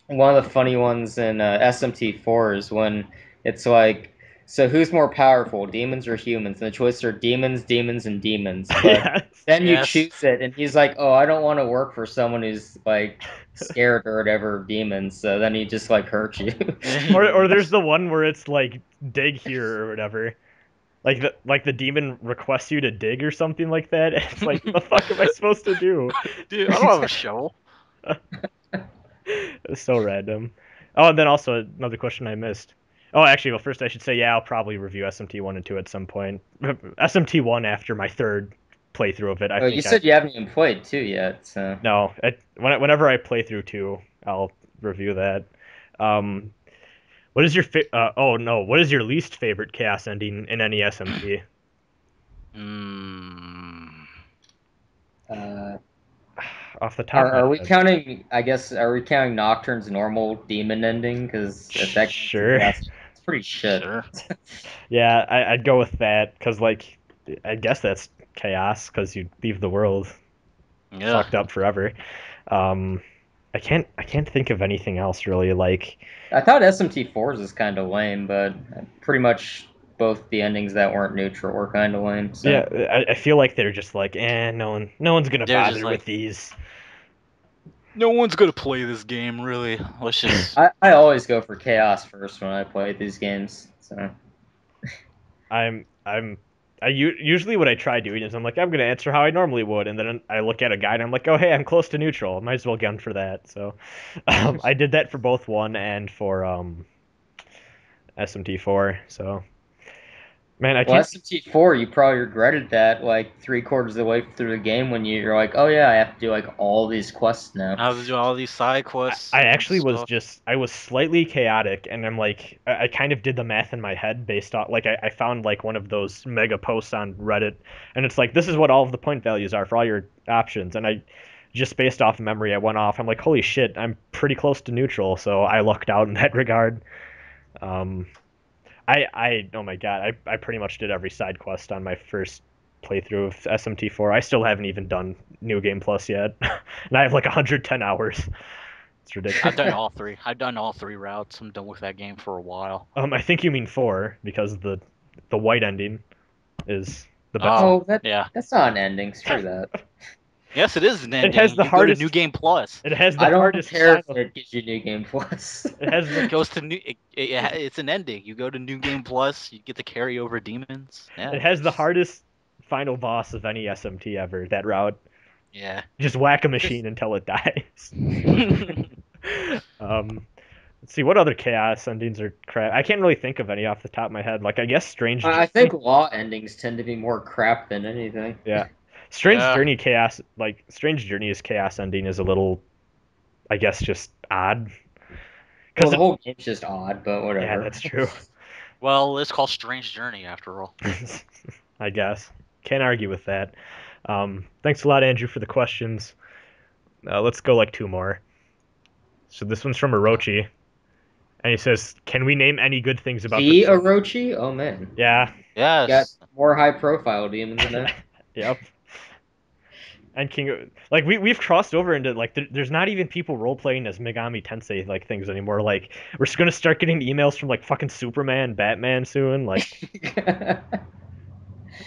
S4: one of the funny ones in SMT4 is when it's like, so who's more powerful, demons or humans? And the choices are demons, demons, and demons. But
S2: Yes.
S4: then you
S5: Yes.
S4: choose it, and he's like, oh, I don't want to work for someone who's like scared or whatever of demons. So then he just like hurts you.
S2: Or there's the one where it's like dig here or whatever. Like the demon requests you to dig or something like that. It's like, what the fuck am I supposed to do?
S5: Dude, I don't have a shovel.
S2: It's so random. Oh, and then also another question I missed. Oh, actually, well, first I should say, yeah, I'll probably review SMT 1 and 2 at some point. SMT 1 after my third playthrough of it, I
S4: Oh, you
S2: think
S4: said you haven't even played 2 yet, so.
S2: No, whenever I play through 2, I'll review that. Um, what is your oh no, what is your least favorite chaos ending in any SMT?
S5: Mm.
S2: Off the top of
S4: Are
S2: my
S4: we
S2: head.
S4: counting? I guess are we counting Nocturne's normal demon ending? Because if that counts,
S2: Sure.
S4: it's pretty shit.
S5: Sure.
S2: Yeah, I'd go with that because, like, I guess that's chaos because you leave the world
S5: Yeah.
S2: fucked up forever. Um, I can't think of anything else really. Like,
S4: I thought SMT4's is kind of lame, but pretty much both the endings that weren't neutral were kind of lame. So
S2: yeah, I feel like they're just like, no one's gonna
S5: They're just
S2: bother
S5: like-
S2: with these.
S5: No one's gonna play this game, really. Let's just.
S4: I always go for chaos first when I play these games. So
S2: I'm usually what I try doing is I'm like, I'm gonna answer how I normally would, and then I look at a guide and I'm like, oh hey, I'm close to neutral. Might as well gun for that. So I did that for both 1 and for SMT4. So man, I
S4: well,
S2: can't.
S4: SMT4, you probably regretted that like 3/4 of the way through the game when you're like, oh yeah, I have to do like all these quests now.
S5: I have to do all these side quests.
S2: I
S5: and
S2: actually was
S5: stuff.
S2: just I was slightly chaotic, and I'm like I kind of did the math in my head based on like I found like one of those mega posts on Reddit, and it's like this is what all of the point values are for all your options, and I just based off memory I went off. I'm like, holy shit, I'm pretty close to neutral, so I lucked out in that regard. Um, I oh my god, I pretty much did every side quest on my first playthrough of SMT4. I still haven't even done New Game Plus yet, and I have like 110 hours. It's ridiculous.
S5: I've done all 3 routes. I'm done with that game for a while.
S2: I think you mean 4 because the white ending is the best.
S5: Oh,
S4: Oh,
S5: yeah.
S4: that's not an ending. Screw that.
S5: Yes, it is an ending.
S2: has the
S5: you go to
S2: hardest-
S5: New Game Plus.
S2: It has the
S4: I don't
S2: hardest
S4: care if
S2: final.
S4: it gives you New Game Plus.
S2: It has
S5: It
S2: the
S5: goes to new. It's an ending. You go to New Game Plus. You get to carry over demons. Yeah.
S2: it has the hardest final boss of any SMT ever. That route.
S5: Yeah.
S2: Just whack a machine until it dies. Let's see what other chaos endings are crap. I can't really think of any off the top of my head. Like I guess Strange.
S4: I think law endings tend to be more crap than anything.
S2: Yeah. Strange
S5: Yeah.
S2: Journey chaos, like Strange Journey's chaos ending is a little, I guess, just odd.
S4: Well, the
S2: it-
S4: whole game's just odd, but whatever.
S2: yeah, that's true.
S5: Well, it's called Strange Journey after all.
S2: I guess can't argue with that. Thanks a lot, Andrew, for the questions. Let's go like 2 more. So this one's from Orochi, and he says, "Can we name any good things about
S4: The
S2: Persona?"
S4: Orochi? Oh man.
S2: Yeah.
S4: Got
S5: Yes.
S4: more high profile demons than that.
S2: Yep. And King, like we've crossed over into like there's not even people role playing as Megami Tensei like things anymore. Like we're just gonna start getting emails from like fucking Superman, Batman soon. Like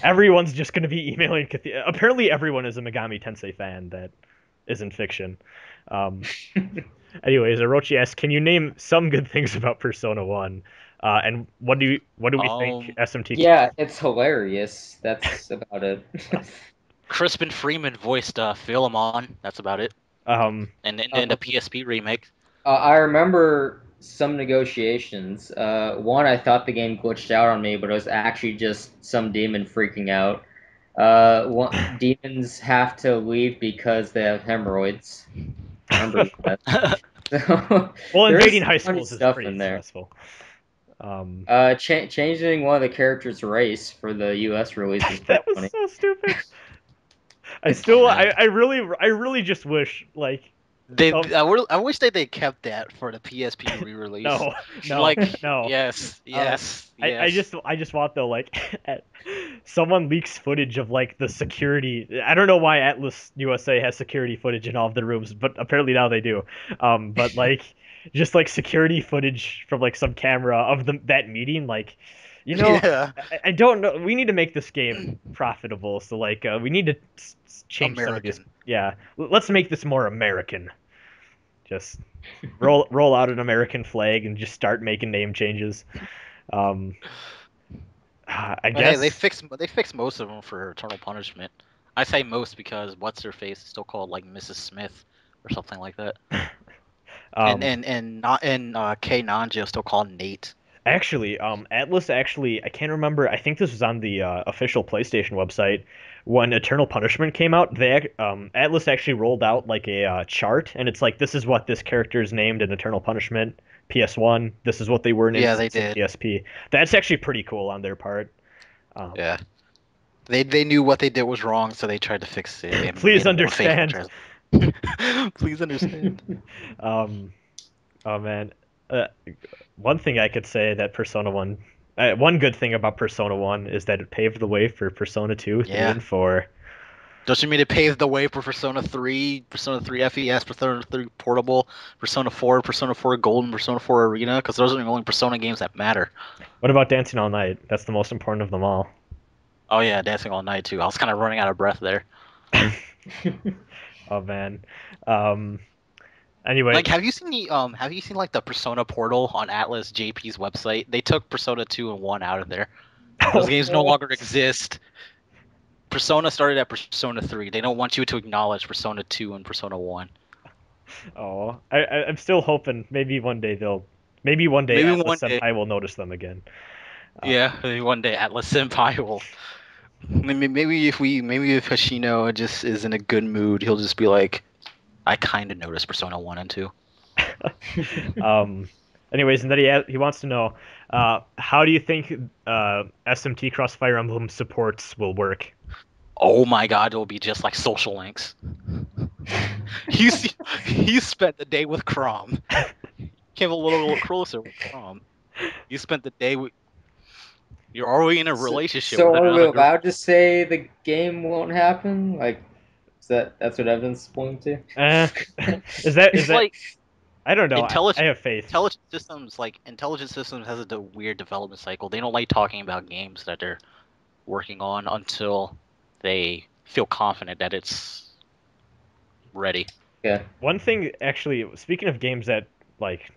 S2: everyone's just gonna be emailing. Apparently, everyone is a Megami Tensei fan that isn't fiction. Anyways, Orochi asks, "Can you name some good things about Persona 1? And what do we think SMT?"
S4: Yeah, it's hilarious. That's about it.
S5: Crispin Freeman voiced Philemon. That's about it.
S2: Um,
S5: And the PSP remake.
S4: I remember some negotiations. One, I thought the game glitched out on me, but it was actually just some demon freaking out. Demons have to leave because they have hemorrhoids. Remember that. So,
S2: Well,
S4: there
S2: invading
S4: is
S2: high
S4: funny
S2: schools is
S4: stuff
S2: pretty
S4: in there.
S2: stressful.
S4: Changing one of the characters' race for the U.S. release was pretty
S2: That was
S4: funny.
S2: so stupid.
S5: man.
S2: I really just wish like some
S6: I wish that they kept that for the PSP re-release.
S2: no
S6: Like,
S2: no.
S6: yes, yes,
S2: I
S6: yes.
S2: just want though like someone leaks footage of like the security. I don't know why Atlas USA has security footage in all of their rooms, but apparently now they do. But like just like security footage from like some camera of that meeting, like
S6: Yeah.
S2: I don't know. We need to make this game profitable, so like we need to change some of these.
S6: American.
S2: Yeah, let's make this more American. Just roll out an American flag and just start making name changes. Um, I
S6: But hey,
S2: guess
S6: they fixed most of them for Eternal Punishment. I say most because what's her face is still called like Mrs. Smith or something like that.
S2: um,
S6: And not and K Nanjo is still called Nate.
S2: actually Atlas actually I can't remember. I think this was on the official PlayStation website when Eternal Punishment came out. Atlas actually rolled out like a chart, and it's like this is what this character is named in Eternal Punishment PS1. This is what they were in
S6: Yeah, they
S2: instance in
S6: did.
S2: PSP. That's actually pretty cool on their part.
S6: Yeah. They knew what they did was wrong, so they tried to fix it. And
S2: Please
S6: made a more faithful
S2: understand.
S6: Please understand.
S2: Um, oh man, uh, one thing I could say that Persona 1, one good thing about Persona 1 is that it paved the way for Persona 2, 3,
S6: Yeah.
S2: and 4.
S6: Don't you mean it paved the way for Persona 3, Persona 3 FES, Persona 3 Portable, Persona 4, Persona 4 Gold, and Persona 4 Arena? Because those are the only Persona games that matter.
S2: What about Dancing All Night? That's the most important of them all.
S6: Oh yeah, Dancing All Night too. I was kind of running out of breath there.
S2: Oh man. Um, anyway,
S6: Like, have you seen like the Persona Portal on Atlas JP's website? They took Persona 2 and 1 out of there. Those games no longer exist. Persona started at Persona 3. They don't want you to acknowledge Persona 2 and Persona 1.
S2: Oh, I'm still hoping maybe one day maybe one day
S6: Maybe
S2: Atlas
S6: one day.
S2: Senpai will notice them again.
S6: Yeah, maybe one day Atlas Senpai will. Maybe if Hashino just is in a good mood, he'll just be like, I kind of noticed Persona 1 and 2.
S2: Anyways, and then he wants to know, how do you think SMT Cross Fire Emblem supports will work?
S6: Oh my god, it'll be just like social links. You spent the day with Crom. Came a little closer with Crom. You spent the day with. You're already in a relationship
S4: So
S6: with
S4: are we
S6: another girl.
S4: allowed to say the game won't happen? Like, that's what Evan's pointing to?
S2: Is that
S6: It's like
S2: I don't know. I
S6: intelligent
S2: have faith.
S6: intelligent systems has a weird development cycle. They don't like talking about games that they're working on until they feel confident that it's ready.
S4: Yeah.
S2: One thing, actually, speaking of games that like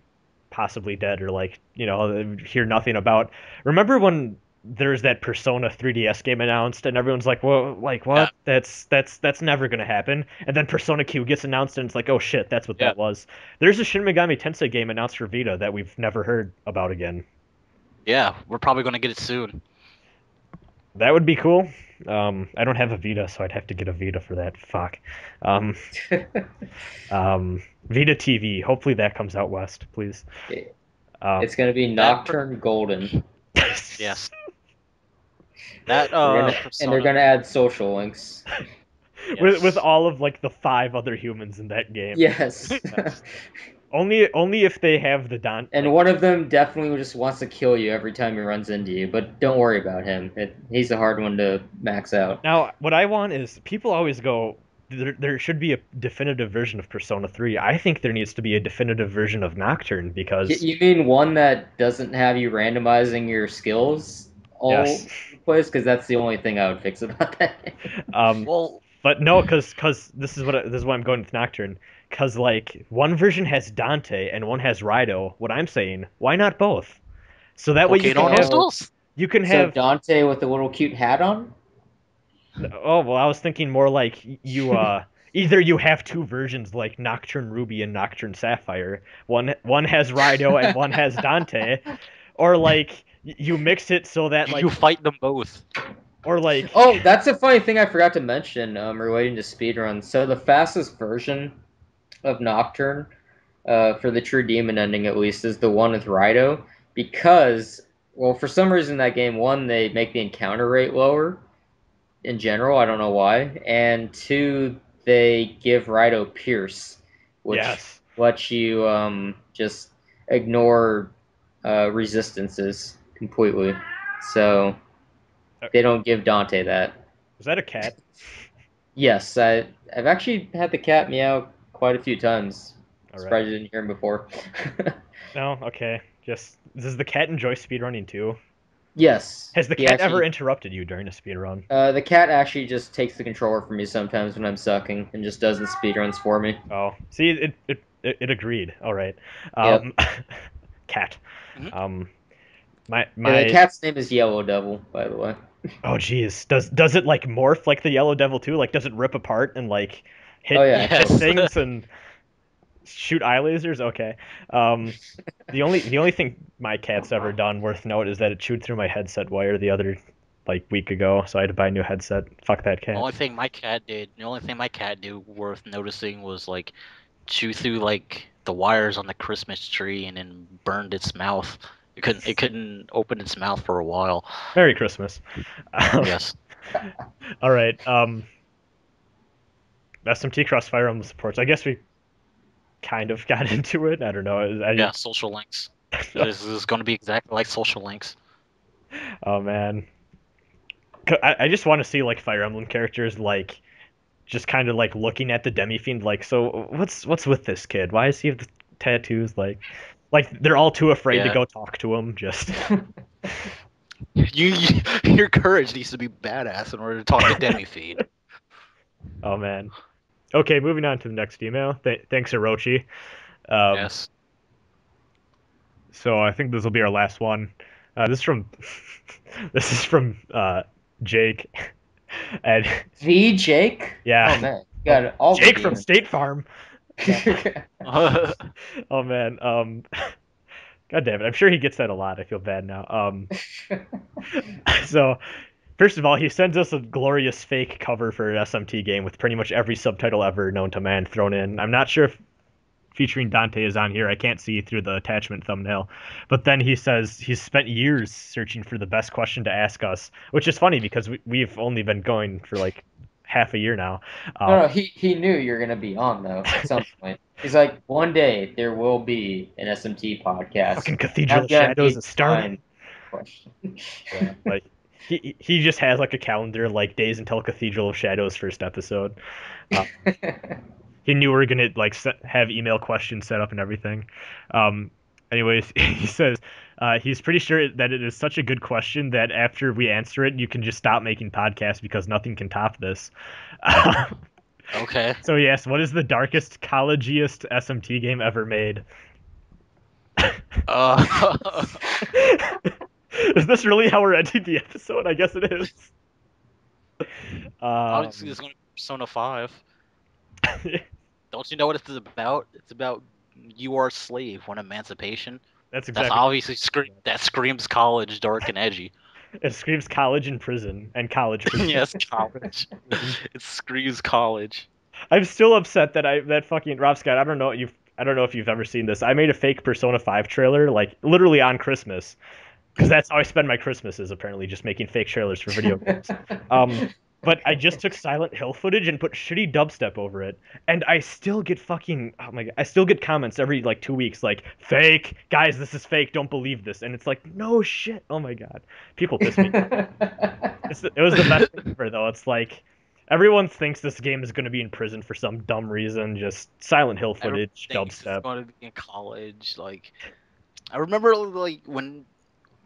S2: possibly dead or like hear nothing about. Remember when there's that Persona 3DS game announced and everyone's like, "Well, like what? That's never gonna happen." And then Persona Q gets announced and it's like, "Oh shit, that's what that was." There's a Shin Megami Tensei game announced for Vita that we've never heard about again.
S6: Yeah, we're probably gonna get it soon.
S2: That would be cool. I don't have a Vita, so I'd have to get a Vita for that. Fuck. Um, Vita TV. Hopefully that comes out west, please.
S4: It's gonna be Nocturne Golden.
S6: Yes. That
S4: And they're gonna add social links.
S2: with all of like the 5 other humans in that game.
S4: Yes.
S2: Only if they have the Don.
S4: And one of them definitely just wants to kill you every time he runs into you, but don't worry about him. He's a hard one to max out.
S2: Now, what I want is people always go, there should be a definitive version of Persona 3. I think there needs to be a definitive version of Nocturne because
S4: You mean one that doesn't have you randomizing your skills all
S2: Yes.
S4: over the place? Because that's the only thing I would fix about that.
S6: well,
S2: but no, because this is why I'm going with Nocturne. Because like one version has Dante and one has Rido. What I'm saying, why not both? So that way you can have
S4: So
S2: have
S4: Dante with a little cute hat on?
S2: Oh, well, I was thinking more like you either you have 2 versions like Nocturne Ruby and Nocturne Sapphire. One has Rido and one has Dante, or like you mix it so that like
S6: you fight them both.
S2: Or like,
S4: Oh, that's a funny thing I forgot to mention relating to speedruns. So the fastest version of Nocturne, for the True Demon ending at least, is the one with Rido. Because, well, for some reason that game, one, they make the encounter rate lower in general. I don't know why. And two, they give Rido Pierce, which
S2: yes.
S4: lets you just ignore resistances completely. So they don't give Dante that.
S2: Is that a cat?
S4: Yes, I've actually had the cat meow quite a few times.
S2: All right.
S4: Surprised you didn't hear him before.
S2: No, okay. Just does the cat enjoy speedrunning too?
S4: Yes.
S2: Has the
S4: he
S2: cat ever
S4: actually,
S2: interrupted you during a speedrun?
S4: the cat actually just takes the controller from me sometimes when I'm sucking and just does the speedruns for me.
S2: Oh, see, it agreed. All right.
S4: Yep.
S2: Cat.
S6: Mhm.
S2: My
S4: And the
S2: my.
S4: cat's name is Yellow Devil, by the way.
S2: Oh, geez. Does it like morph like the Yellow Devil too? Like, does it rip apart and like
S4: Oh
S2: hit
S4: yeah,
S2: hit
S6: Yes.
S2: things and shoot eye lasers? Okay. Um, the only thing my cat's ever done worth note is that it chewed through my headset wire the other like week ago, so I had to buy a new headset. Fuck that
S6: The
S2: cat.
S6: only thing my cat did, the only thing my cat did worth noticing was like chew through like the wires on the Christmas tree and then burned its mouth. It couldn't open its mouth for a while.
S2: Merry Christmas.
S6: Yes.
S2: All right. SMT Crossfire on the supports. I guess we kind of got into it. I don't know.
S6: Yeah, social links. This is going to be exactly like social links.
S2: Oh man. I just want to see like Fire Emblem characters like just kind of like looking at the Demi-Fiend like, so what's with this kid? Why does he have the tattoos? Like they're all too afraid to
S6: Yeah.
S2: go talk to him. Just
S6: Your courage needs to be badass in order to talk to Demi-Feed.
S2: oh man. Okay, moving on to the next email. Thanks, Orochi. Um,
S6: Yes.
S2: so I think this will be our last one. This is from this is from Jake, and
S4: V Jake.
S2: yeah,
S4: Oh man, got all the
S2: Jake from
S4: demons.
S2: State Farm.
S6: Oh,
S2: Oh man, God damn it! I'm sure he gets that a lot. I feel bad now. So first of all, he sends us a glorious fake cover for an SMT game with pretty much every subtitle ever known to man thrown in. I'm not sure if featuring Dante is on here. I can't see through the attachment thumbnail. But then he says he's spent years searching for the best question to ask us, which is funny because we've only been going for like half a year now.
S4: No, he knew you were gonna be on though at some point. He's like, one day there will be an SMT podcast.
S2: Fucking Cathedral
S4: I'm
S2: of
S4: gonna
S2: Shadows
S4: need
S2: is
S4: to
S2: starting.
S4: find question.
S2: Yeah, like he just has like a calendar like days until Cathedral of Shadows first episode. He knew we were gonna like have email questions set up and everything. Um, anyways, he says he's pretty sure that it is such a good question that after we answer it, you can just stop making podcasts because nothing can top this.
S6: okay.
S2: So yes, what is the darkest, collegiest SMT game ever made?
S6: Uh,
S2: Is this really how we're ending the episode? I guess it is.
S6: obviously, it's going to be Persona 5. Don't you know what it's about? It's about you are a slave, one emancipation.
S2: that's
S6: That's
S2: exactly.
S6: obviously that screams college, dark and edgy.
S2: It screams college and prison and college prison.
S6: Yes, college. It screams college.
S2: I'm still upset that that fucking Romscout. I don't know if you've ever seen this. I made a fake Persona 5 trailer like literally on Christmas because that's how I spend my Christmases apparently, just making fake trailers for video games. But I just took Silent Hill footage and put shitty dubstep over it, and I still get fucking oh my god, I still get comments every like 2 weeks like fake guys, this is fake, don't believe this, and it's like no shit, oh my god, people piss me. It was the best thing ever though. It's like everyone thinks this game is going to be in prison for some dumb reason, just Silent Hill
S6: Everyone
S2: footage,
S6: thinks it's
S2: dubstep.
S6: going to be in college. Like, I remember like when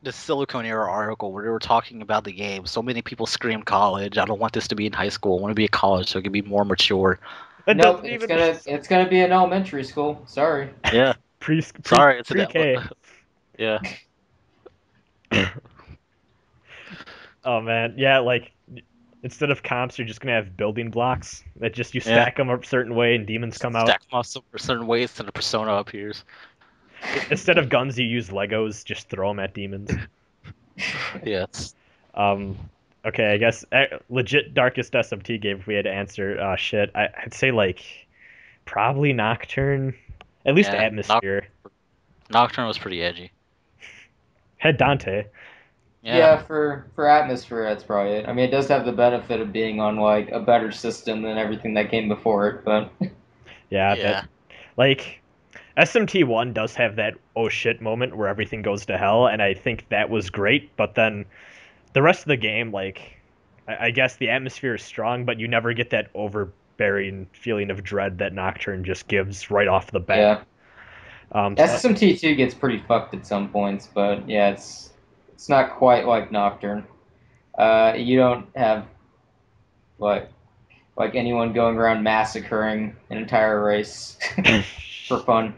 S6: the Silicon Era article where they were talking about the game. So many people screamed college. I don't want this to be in high school. I want to be at college so it can be more mature.
S2: That
S4: Nope,
S2: doesn't
S4: it's
S2: even
S4: gonna be an elementary school. Sorry.
S6: Yeah. Sorry, it's
S2: pre-K.
S6: Yeah.
S2: Oh man, yeah, like instead of comps, you're just gonna have building blocks that just you
S6: Yeah.
S2: stack them a certain way and demons come out.
S6: Stack them up certain ways and the persona appears.
S2: Instead of guns, you use Legos. Just throw them at demons.
S6: Yes.
S2: Um, Okay, I guess legit darkest SMT game if we had to answer. Shit, I'd say like probably Nocturne, at least
S5: Yeah,
S2: Atmosphere.
S5: Nocturne was pretty edgy.
S2: Had Dante.
S4: Yeah, for atmosphere, that's probably it. I mean, it does have the benefit of being on like a better system than everything that came before it, but
S2: Yeah,
S5: Yeah.
S2: that like SMT1 does have that oh shit moment where everything goes to hell, and I think that was great. But then the rest of the game, like I guess the atmosphere is strong, but you never get that overbearing feeling of dread that Nocturne just gives right off the bat.
S4: yeah.
S2: So
S4: SSMT2 gets pretty fucked at some points, but yeah, it's not quite like Nocturne. You don't have like anyone going around massacring an entire race for fun.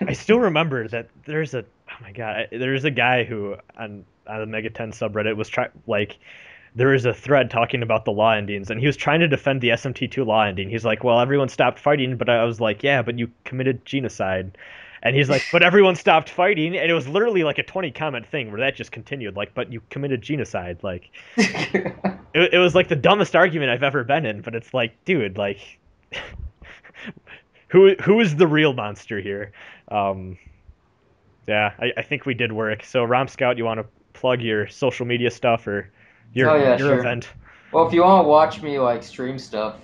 S2: I still remember that there's a oh my god, there's a guy who on the MegaTen subreddit was there was a thread talking about the law endings, and he was trying to defend the SMT2 law ending. He's like, well, everyone stopped fighting, but I was like, yeah, but you committed genocide. And he's like, but everyone stopped fighting, and it was literally like a 20 comment thing where that just continued, like, but you committed genocide. Like, it was like the dumbest argument I've ever been in, but it's like, dude, like, who is the real monster here? Um, yeah, I think we did work. So, Romscout, you want to plug your social media stuff or
S4: Oh yeah,
S2: your
S4: sure.
S2: event?
S4: Well, if you want to watch me like stream stuff,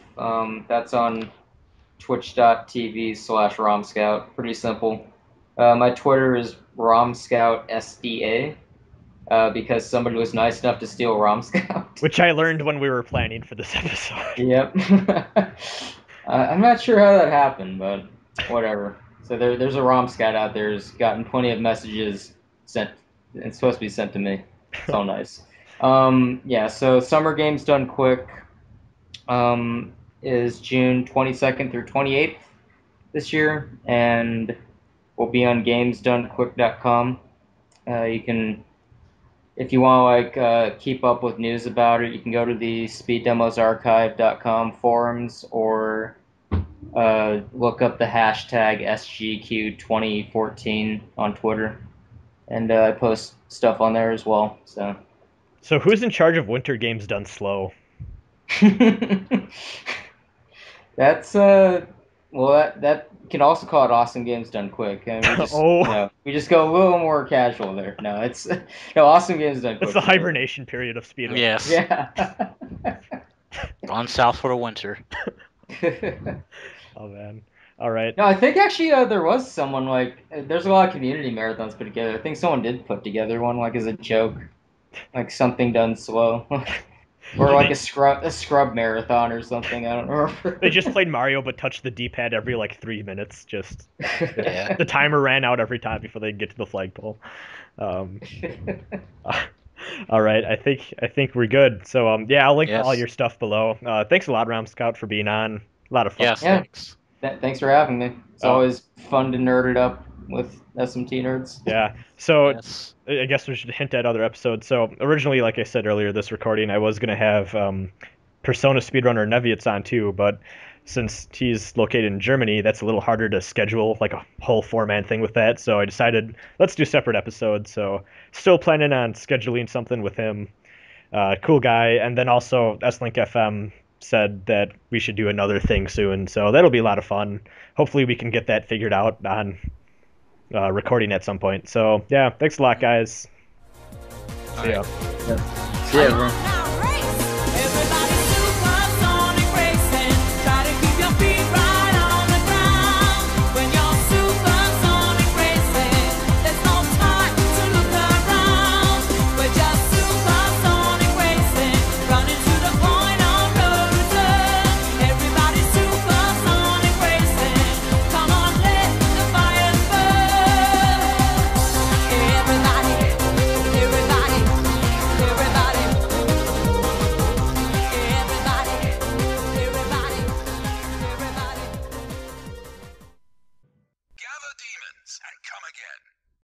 S4: that's on twitch.tv/Romscout. Pretty simple. My Twitter is RomscoutSDA because somebody was nice enough to steal Romscout.
S2: Which I learned when we were planning for this episode.
S4: Yep. I'm not sure how that happened, but whatever. So there's a Romscout out there who's gotten plenty of messages sent. It's supposed to be sent to me. It's all nice. Yeah. So Summer Games Done Quick is June 22nd through 28th this year, and will be on GamesDoneQuick.com. You can, if you want to keep up with news about it, you can go to the SpeedDemosArchive.com forums or look up the hashtag SGQ2014 on Twitter, and I post stuff on there as well. So
S2: who's in charge of Winter Games Done Slow?
S4: that's well, that can also call it Awesome Games Done Quick. And we just we just go a little more casual there. No, it's no Awesome Games Done Quick.
S2: It's the hibernation period of speedrun.
S5: Yes.
S4: Yeah.
S5: Gone south for the winter.
S2: Oh man. All right.
S4: No, I think actually there was someone there's a lot of community marathons put together. I think someone did put together one as a joke, like something done slow. Or like a scrub marathon or something. I don't remember.
S2: They just played Mario but touched the D-pad every 3 minutes. Just
S5: Yeah.
S2: the timer ran out every time before they get to the flagpole. All right, I think we're good. So yeah, I'll link
S5: Yes.
S2: all your stuff below. Thanks a lot, Romscout, for being on. A lot of fun.
S5: Yes,
S4: Yeah.
S5: thanks.
S4: Thanks for having me. It's always fun to nerd it up with SMT nerds.
S2: Yeah. So
S5: Yes.
S2: I guess we should hint at other episodes. So originally, like I said earlier, this recording I was gonna have Persona speedrunner Neviat's on too, but since he's located in Germany, that's a little harder to schedule a whole 4-man thing with that. So I decided let's do separate episodes. So still planning on scheduling something with him. Cool guy, and then also S-Link FM said that we should do another thing soon. So that'll be a lot of fun. Hopefully we can get that figured out on recording at some point. So yeah, thanks a lot, guys. See ya.
S4: See ya, everyone.